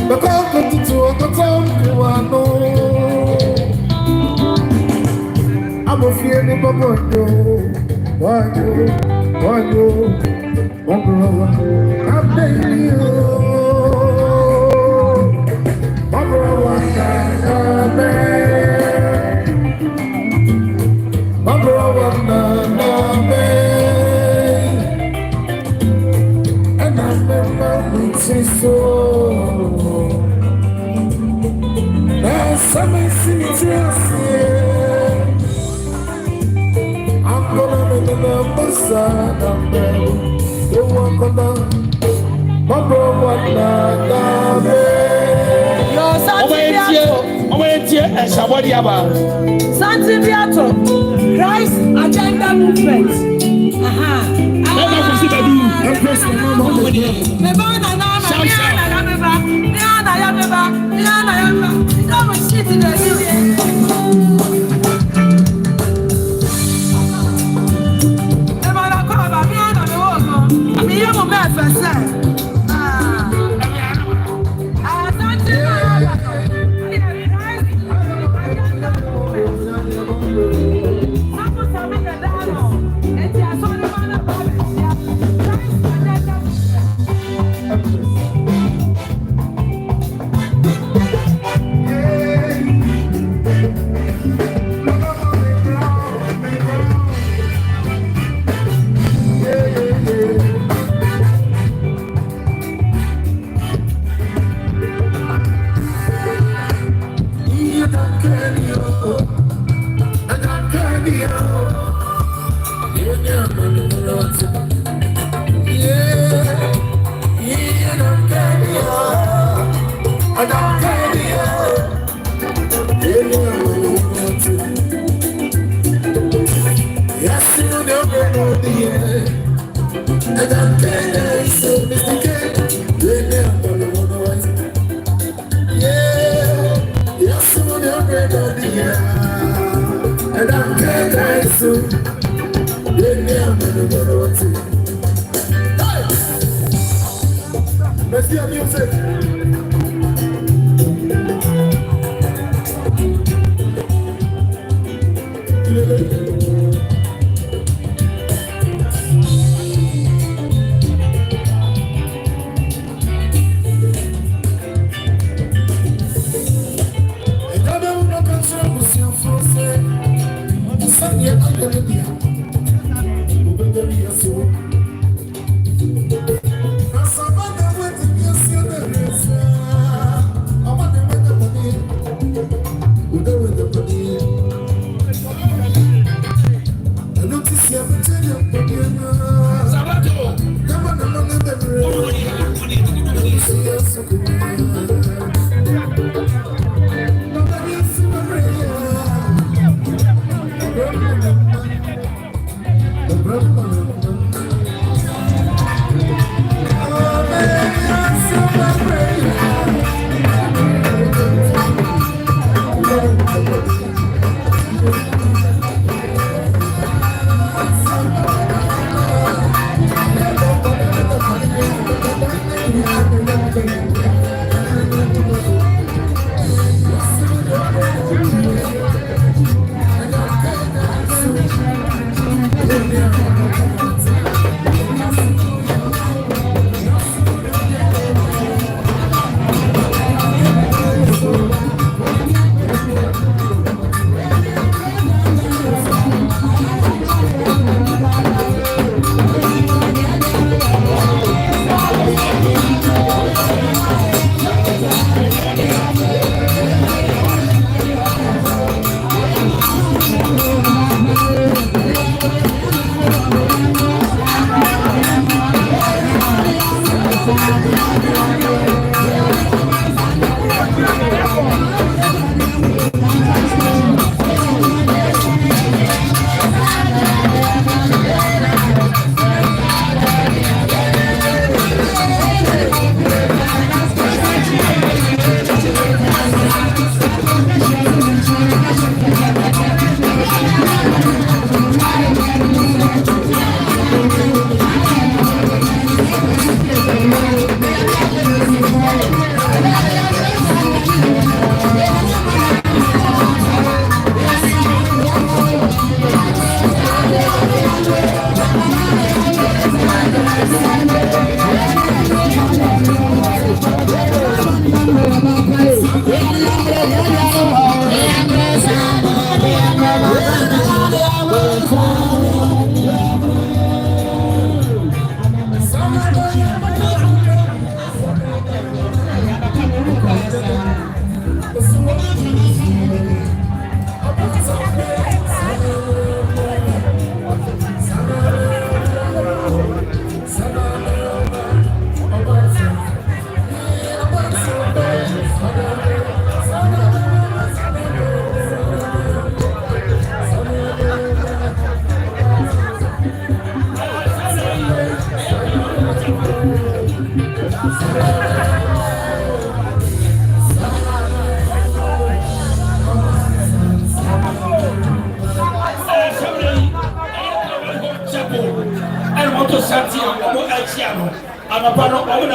Bakako tutu akatamku wano I'm feeling the I'm begging you, and I'm never so. Now, somebody see Santibiato, Christ Agenda Movement.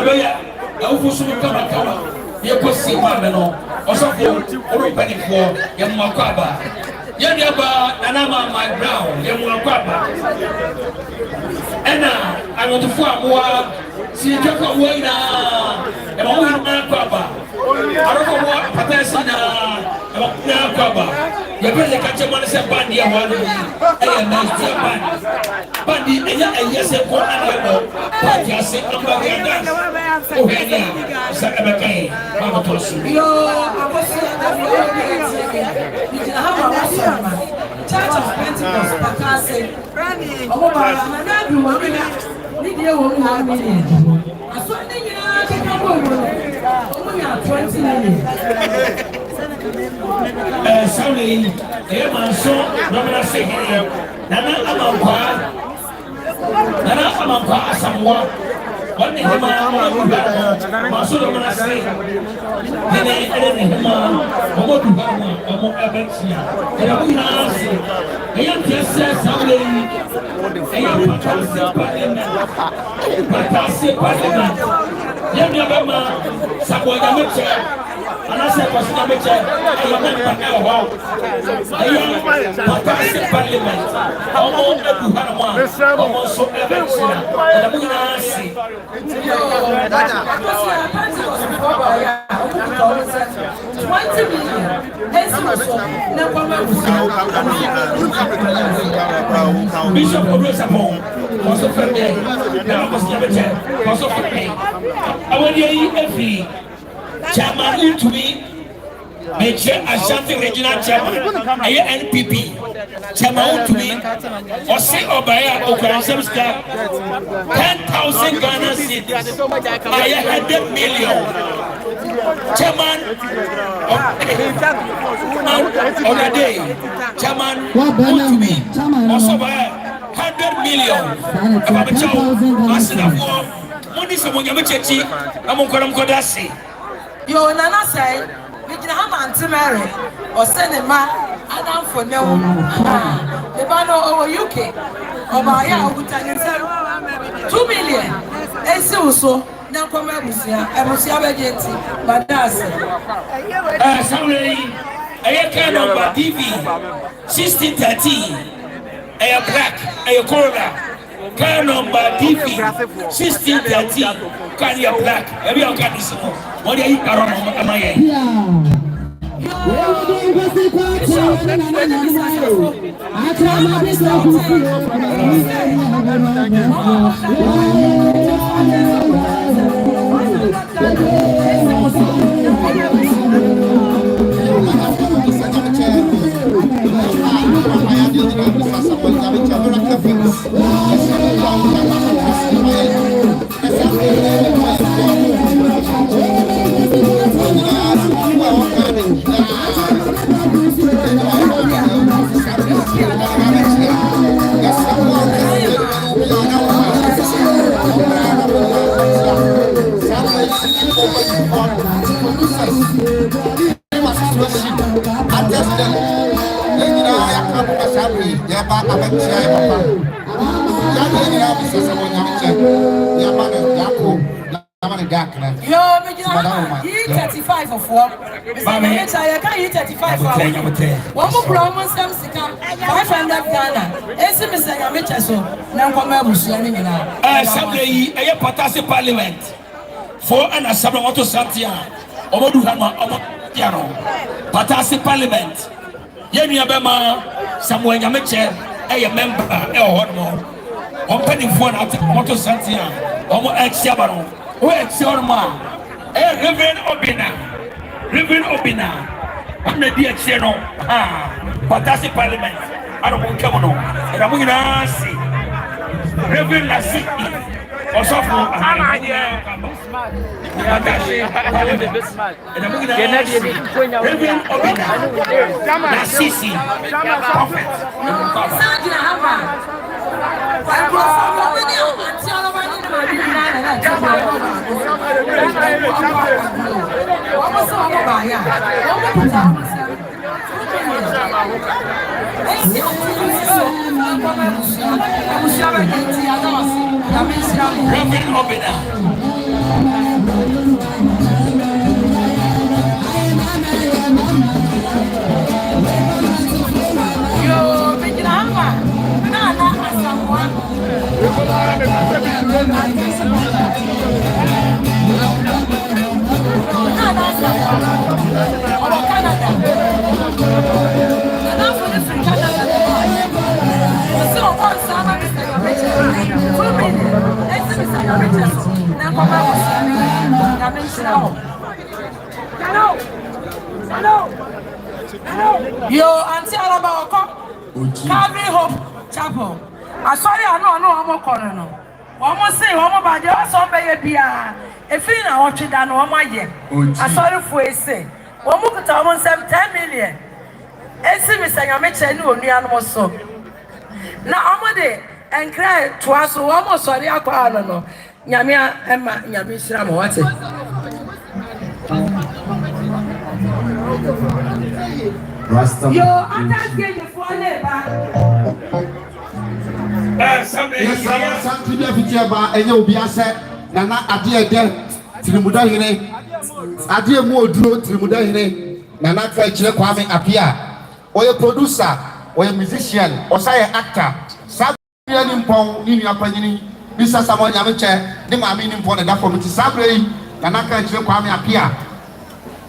bɛyɛ awufoso no kama yɛkɔ si maame no ɔsɔfo ɔno mpanimfoɔ yɛmmoa kɔ aba yɛde aba Nana Mama Brown yɛmmoa kɔ aba ɛna anɔtofoɔ a moa sietwafo a moa nyinaa ɛma mo nyinaa kɔ aba arɔfo moa apatɛse nyinaa ɛma mo nyinaa kɔ aba yɛpɛ sɛ ka kyɛ mo ne sɛ bandi a wɔa no yi ɛyɛ nastia bandi ɛnyɛ ɛyɛ sɛ kɔ anayɛbɔ paati ase ambabea dance Oheneba sɛ ɛbɛka yɛ maamotɔ so Church of Pentecost, Pakase. Oh, my God, need you 1 million. I saw you 20 million. Sorry, man, so Ramana say, Nana Amampa, someone. One day, Maso Ramana say, Bishop Obrosapon, also for me, now must never tell, also for me. I want you every chairman to me, Major Ashanti Regional Chairman, NPP, chairman to me, or say Obaya or Kransamska, 10,000 Ghana cedis, 100 million. Chairman of the day, chairman to me, also by 100 million. Money someone you chechi, I'm going to say. Yo, Nana say, we can have anti-marry or send a man Adam for no. The banner over UK or by 2 million. And so. Now come here, Musia. I must have a gentle, but that's sorry. I can number TV 1613. I black. I corona. Can number TV 1613. Can you black? Every organism. What are you around? Am I? You 35 or 4. I can't eat 35 for 1 more promise, 500 Ghana. Esi Mr. Yamicha so now come out with Assembly, a Patasi Parliament for an assembly to Santia, Omoduhama, Omotiano, Patasi Parliament. Yemi Abema, Samuel Yamicha, a member, a hormone, opening for an Moto Santia, Omo ex Yabaro, who ex Yorma, a Reverend Obina, I'm the dear Cheno, Patasi Parliament. I don't want to come on. And I'm going to see Reverend Nasiki or something. And I'm going to Reverend Obina Nasisi Prophet. Reverend Obina Yo, Auntie Araba, Calvary Hope Chapel. I saw you, no, I'm a corner. Almost say, one more body, I saw baby. If you know what you done, one more year. I saw you for a say. One more to almost 10 million. And see, Mr. Yamicha, no, the animal so. Now, I'm a day and cry to us, almost sorry, I don't know. Yamia, Emma, Yamisha, what's it? Yo, I'm not getting for labor. Something to be about, and you'll be a set. Nana, I dear dead to the Mudahine. I dear more drew to the Mudahine. Nana, Kwame appear. Or a producer, or a musician, or say an actor. Sabrian Impong, Nina Panini, Mr. Samoy Yamache, the Mammy Impong, and that for me to Sabri, Nana, Kwame appear.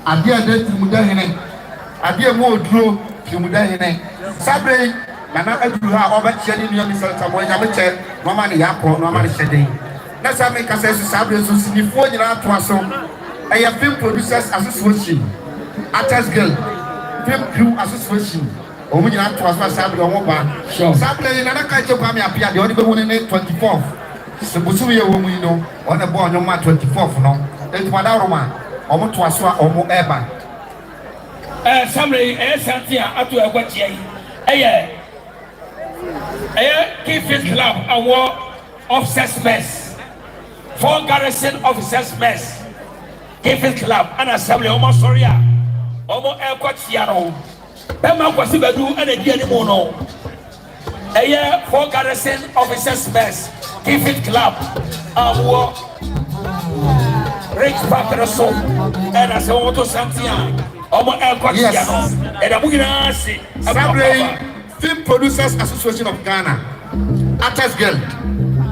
I dear dead to Mudahine. I dear more drew to Mudahine. Sabri, Nana, I do have over shedding your Mr. Samoy Yamache, no money, Yako, no money shedding. That's how make us Sabri so before you are to us. I have film producers association, Actors Guild, Film Crew Association. When you are to us, Sabri or Moba. Sabri, another kind of Kwame appear, the only one in 24th. So, Busuya, when we know, on the born no man 24th, no. It's Madaroma, almost to us or more ever. Somebody, Santia, up to a watch. Keep it club, a war of suspects. 4 garrison officers mess. Keep it club, and assembly almost sorry. Almost airport Siano. Bema was the do and a dear mono. 4 garrison officers mess. Keep it club, a war. Rich Papa so, and as a water Santia. Almost airport Siano. And a boogie Sabri, Film Producers Association of Ghana, Actors Guild,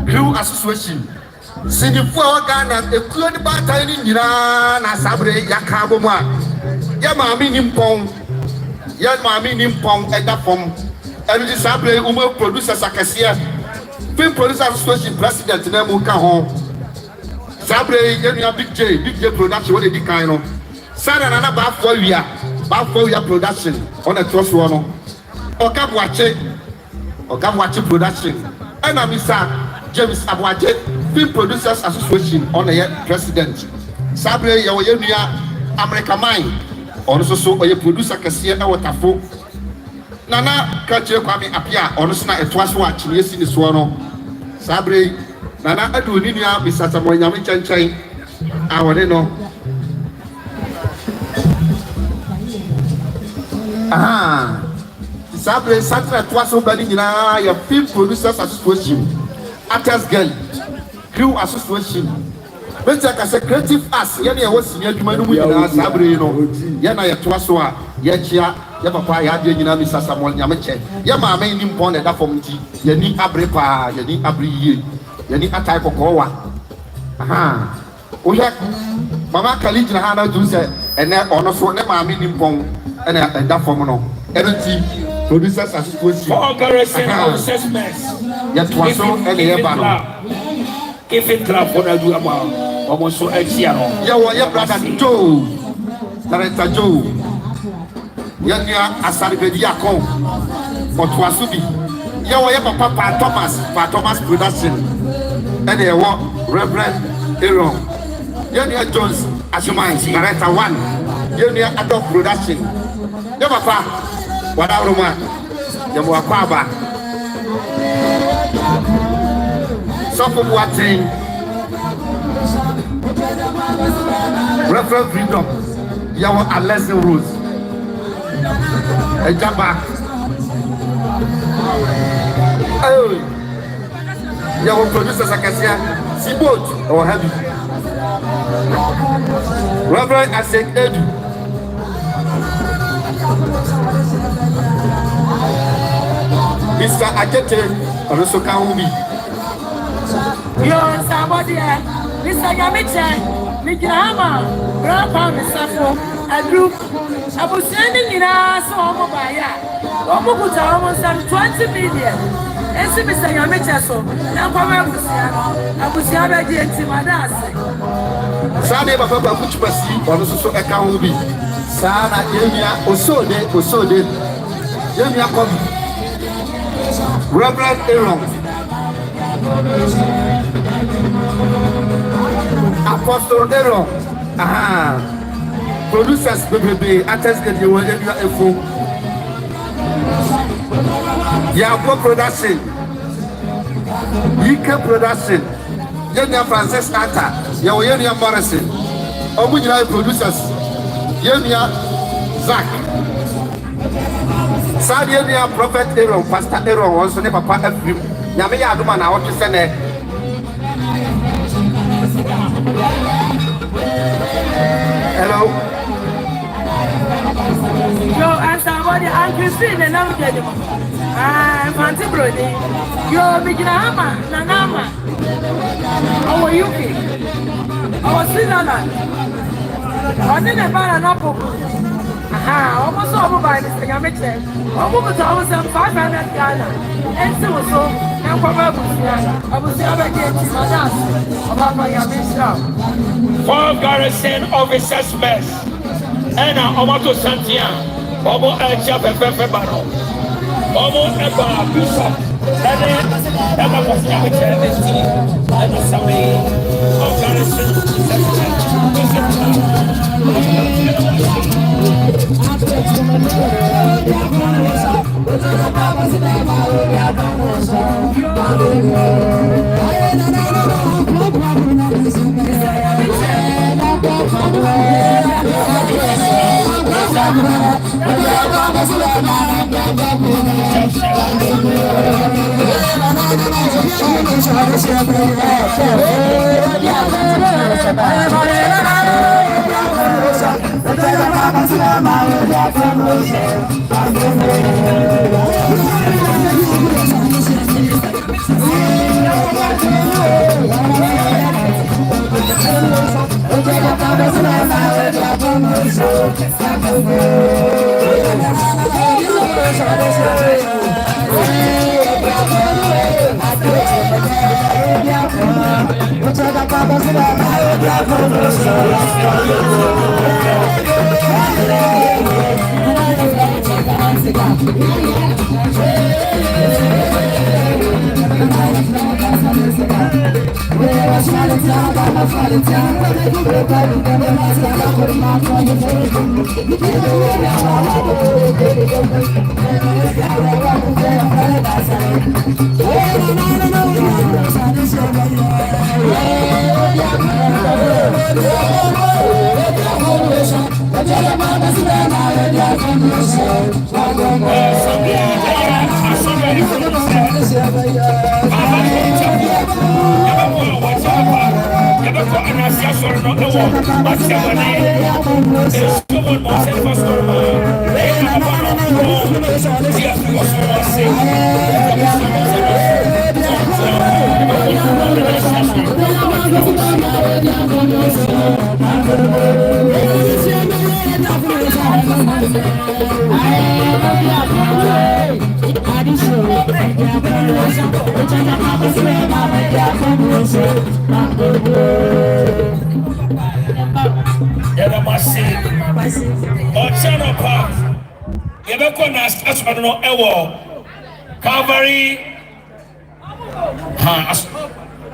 Crew Association. Singing for Ghana, a good battle in Iran, Sabri, Yakaboma, Yamami Nimpong, at that form, and the Sabri, Producers Akasia, Film Producers Association President Nemuka home. Sabri, Big J production, what they kind of Sada and Bafoya production on a trust one. Okabwache production. And I'm Mr. James Abwache, Film Producers Association on the president. Sabre Yawoyemia, America Mine, also so a producer Cassia Watafo. Nana Kache Kwame appear on a twice watch, yes in the Swano. Sabre Nana Adunia, Mr. Samoy Yamichan, our no. Aha. Sabre Santa twice over your Film Producers Association, Actors Guild, Crew Association. Let's take a creative us. Yana was near to Manu Sabre, Yana Twaswa, Yachia, Yapapa, Yadina, Mr. Samuel Yamache, Yama main impond at that formality, Yanni Abrepa, Yanni Abri, Yanni a type of Kowa. Aha. We have Mama Kalij Hana Juse, and then on a phone, Mamma Nimpong, and that formal. Energy. Producers Association. 4 garrison officers mess. Yet was so any if it club for a do about almost so Exiano. Your brother Joe, Director Joe, Yanya Asaridiacon, for Twasubi. Your Papa Thomas production, and they were Reverend Aaron. Yanya Jones, as you mind, Director 1, Yanya Adult Production. Your Papa. Whatever man, you are Papa. Some of what thing, Reverend Freedom, you are a lesson rules. A jabba. Oh, you are producers, I can say, seaboat or heavy. Reverend Asiedu. Mr. Ajete also can be. Yo, somebody, Mr. Yamiche, Mikahama, Grandpa, Mr. A group. I was sending in us home by ya. Omukuta almost 20 million. And see Mr. Yamiche, so now come up with Siano. I was Siano again to my dance. Sunday, Papa, which was also a can be. Sana, Yemia, Osode, Yemia come. Reverend Aaron. Apostle Aaron. Aha. Producers, baby, artists get you a phone. Yabo production. UK production. Yenya Francis Atta. Yenya Morrison. Omunyina producers. Yenya Zach. Sadia Prophet Aaron, Pastor Aaron, also never part of him. Yamia Duman, I want to send it. Hello. Yo, and somebody, I'm Christine, and I'm getting Fancy Brody. Yo, Mikahama, Nanama. Our UK. Our Switzerland. I didn't buy an apple. Almost over by Mr. Yamiche. Almost 500 Ghana. And so, and probably I was never getting my dance about my Yamiche. 4 garrison officers best. And Omato Santia. Omo Elcha Pepe Baro. Omo Eba Bishop. And then was Yamiche and the Sami of garrison.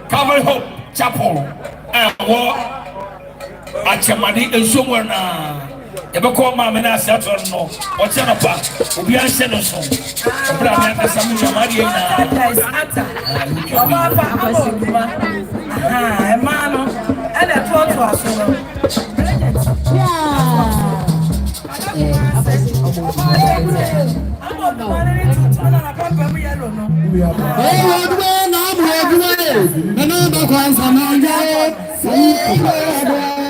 Calvary Hope Chapel and war at Chamadi and somewhere now. Ever call my menace at or no, or Chanapa, we are sending some. Hey,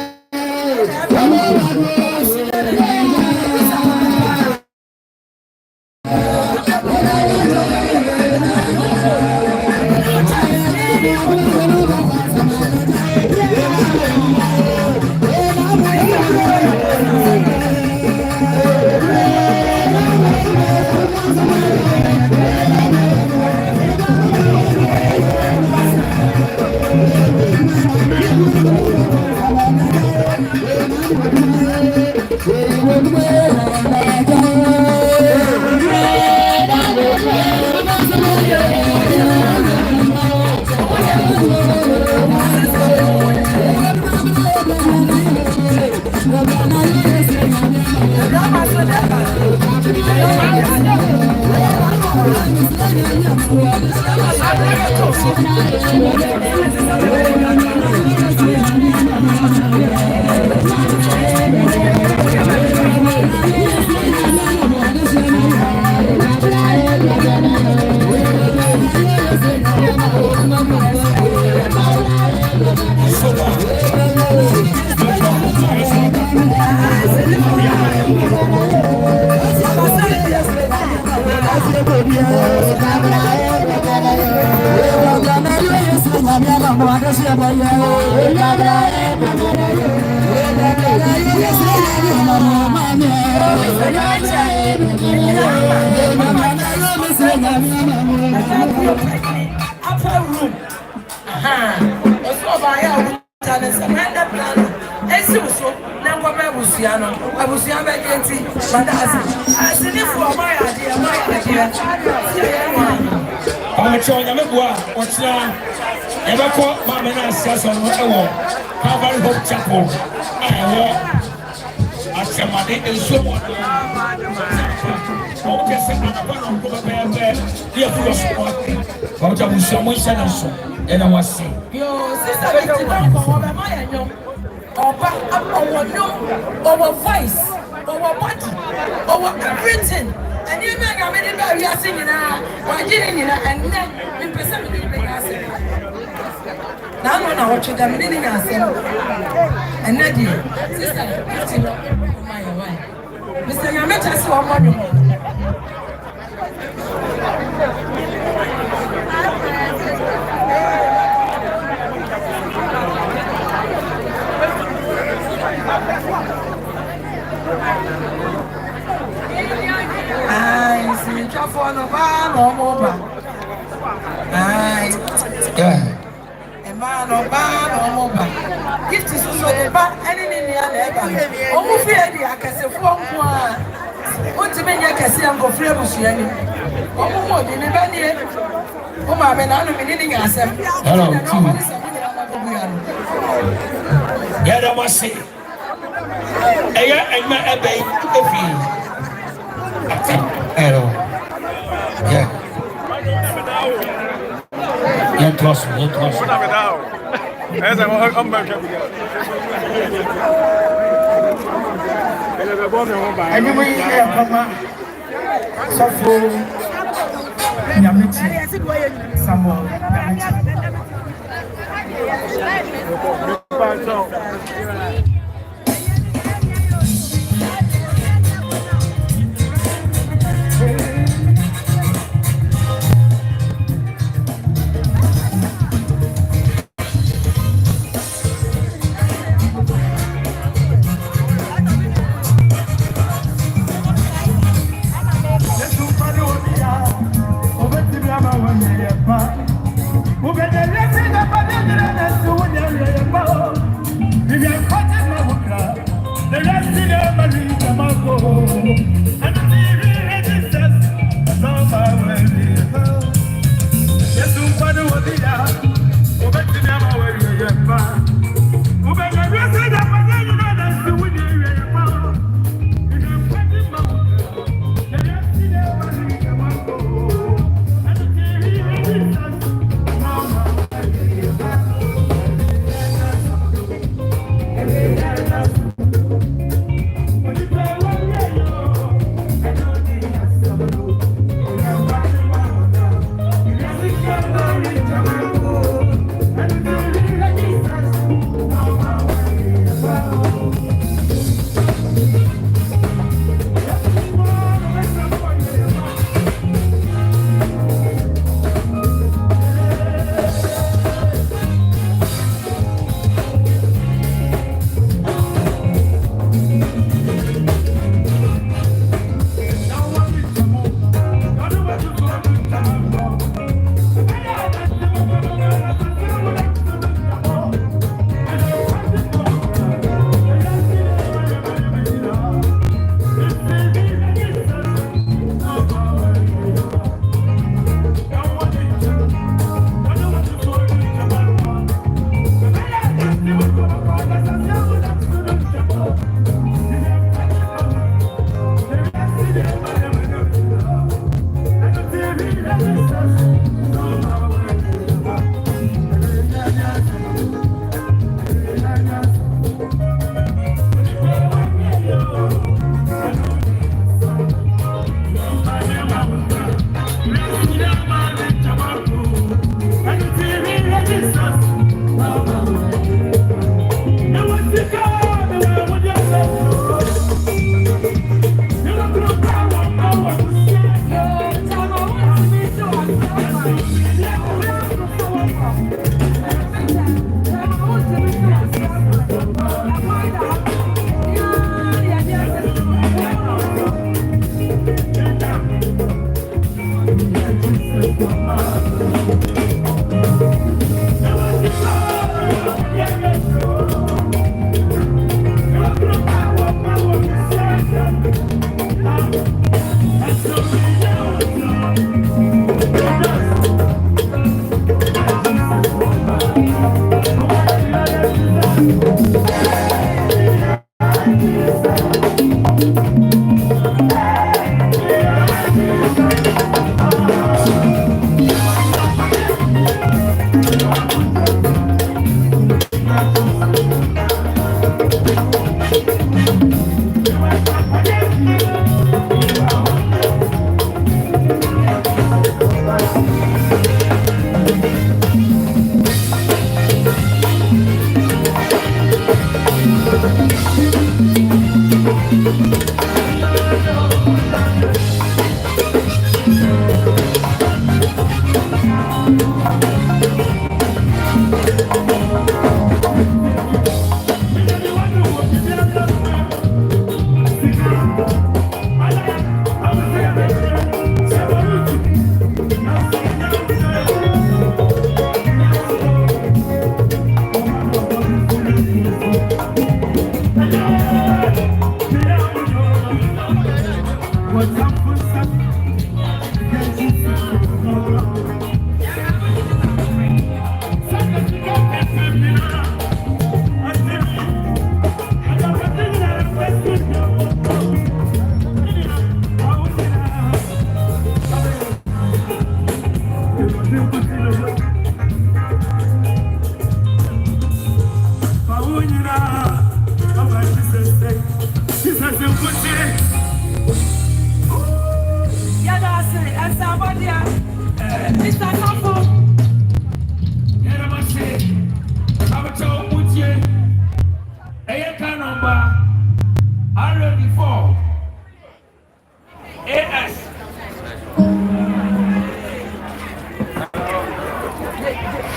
Calvary Hope Chapel. Asemade ensuo okay say anapana ko bebe dia full of support ko ja bu so mo isa na so e na wase yo sister be ti don ko be ma ya nyom oba owo nyom owo voice owo body owo everything and you make am dey be we are singing na wa jiri ni na and then me pesa me dey be ase na no na what you dem dey na ase and na di sister ti no my wife Mr. Yamecha si wa mo ai si chafo no ba no mo ba ai ma no ba no mo ba gift so so de ba eni ni ya na e ba o mu fi e di akasefo nko a o ti me nya kase an go free busua ni o mu mo di ne ba ni e o ma me na no me ni nya asem hello ya da wase eya enma ebe efi hello yeah you trust me essa I'm back up Any way you come, so for Yamichi, someone. We're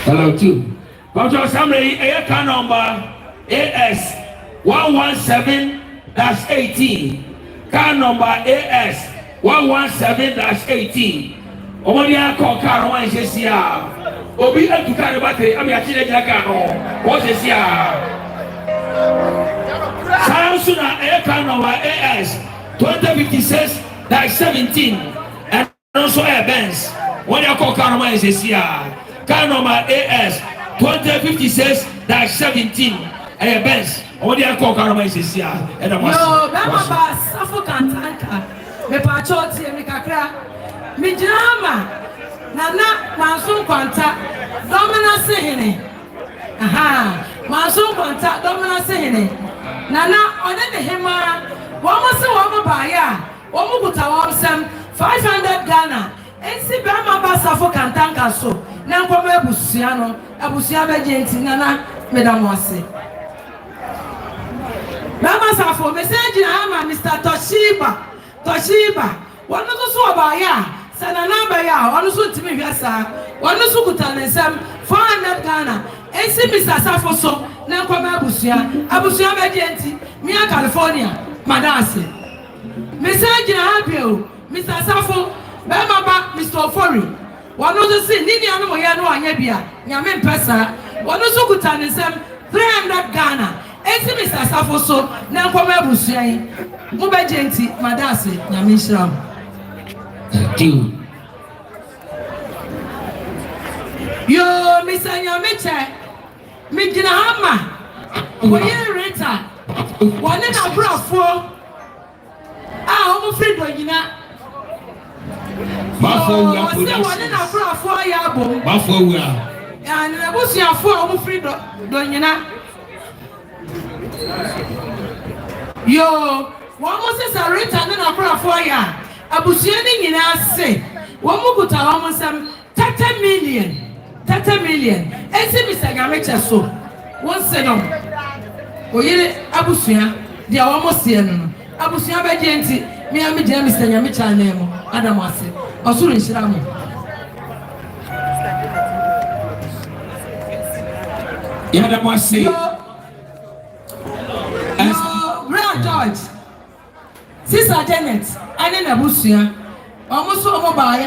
Hello, too. Control Assembly, car number AS 117-18. Car number AS 117-18. Omoni akọ car one is here. Obi atu car battery. Ami achile car no. What is here? Samsung car number AS 2056-17. And also a Benz. One akọ car one is here. Car number AS 2056-17. A Benz. Only a car number is here. And yo, Bama Bass, African tanker. Me pachoti, me kakra. Me drama. Nana, Mansun Quanta. Domina Sehene. Aha. Mansun Quanta, Domina Sehene. Nana, on the Hema. Woman, so over Baya. Woman put our 500 Ghana. And see Bama Bass, African tanker so. Nankome Busiano, Abusiabe Jenti, Nana, Madame Wasi. Bama Safo, message Ama, Mr. Toshiba, one of the Swabaya, Sananabaya, one who to me, Yasa, one who could tell them 400 Ghana, and see Mr. Safo so, Nankome Abusiabe Jenti, Mia California, Madasi. Message Abio, Mr. Safo, Bama, Mr. Ofori. One of the sin, Nini Anu Yano Anyabia, Yamin Pesa, one of Sukutan is 300 Ghana. Esi Mr. Safoso, Nankome Busiai, Mube Genti, Madasi, Yamishram. Thank you. Yo, Mr. Yamiche, Mijina Hama, Oye Rita, one in a brafo. Ah, I'm afraid of you now. Bafo, one in a brafo, Yabo. Bafo, and I was your 4 I'm afraid of Donina. Yo, one was a written in a brafo. Abusiani in our say, one more put almost some 30 million. 30 million. And see Mr. Gamicha so. One said, oh, yeah, Abusia, they are almost here. Abusia by Genti, me and Mr. Yamicha name, Adamasi, or soon in Shiramu. Yadamasi. Real George. Sister Janet, I didn't Abusia. Almost over by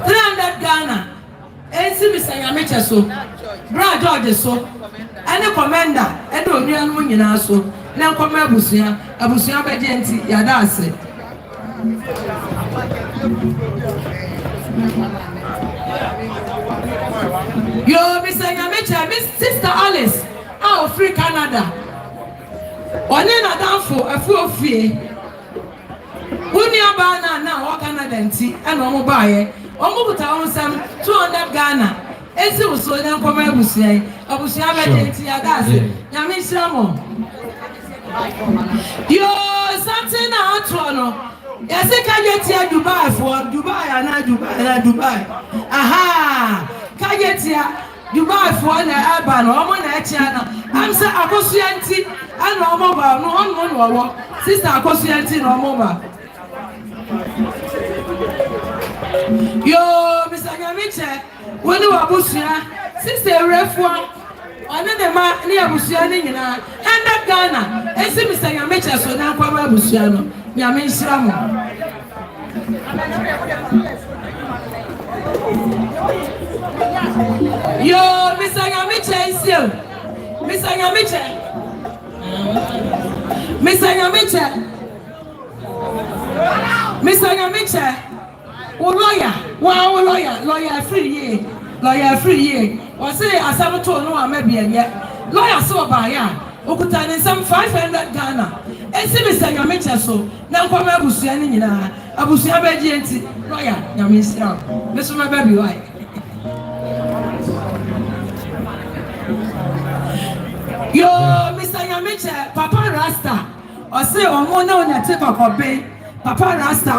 300 Ghana. And see Mr. Yamicha so. Real George so. And the commander, and the Union Munina so. Now come Abusia, Abusia by Genti, Yadasi. Yo, Mr. Yamicha, Miss Sister Alice, our free Canada. One in a down for a full fee. Unia Bana now, or Canada and tea, and one buy it. Almost some 200 Ghana. As it was so then come Abusia, Abusia by Genti, Yadasi, Yamishamo. Yo, something out no. Yes, I can get here Dubai for Dubai and Dubai. Aha, can get here Dubai for the urban woman China. I'm saying Akosianti and no mobile, no sister Akosianti no mobile. Yo, Mr. Gamiche, when you are Busia, sister Refua. Another man near Busiani in Ghana. And see Mr. Yamicha so now Papa Busiano. Yamishramo. Yo, Mr. Yamicha is here. Mr. Yamicha. Mr. Yamicha. Mr. Yamicha. Lawyer free year. Lawyer free year. Or say I saw to no maybe yet. Lawyer so by ya. Okutan some 500 Ghana. And see Mr. Yamicha so. Now come Abusiani na. Abusia Bejienti. Lawyer Yamisra. Mr. My baby why. Yo, Mr. Yamicha, Papa Rasta. Or say Omo na take up a bay. Papa Rasta.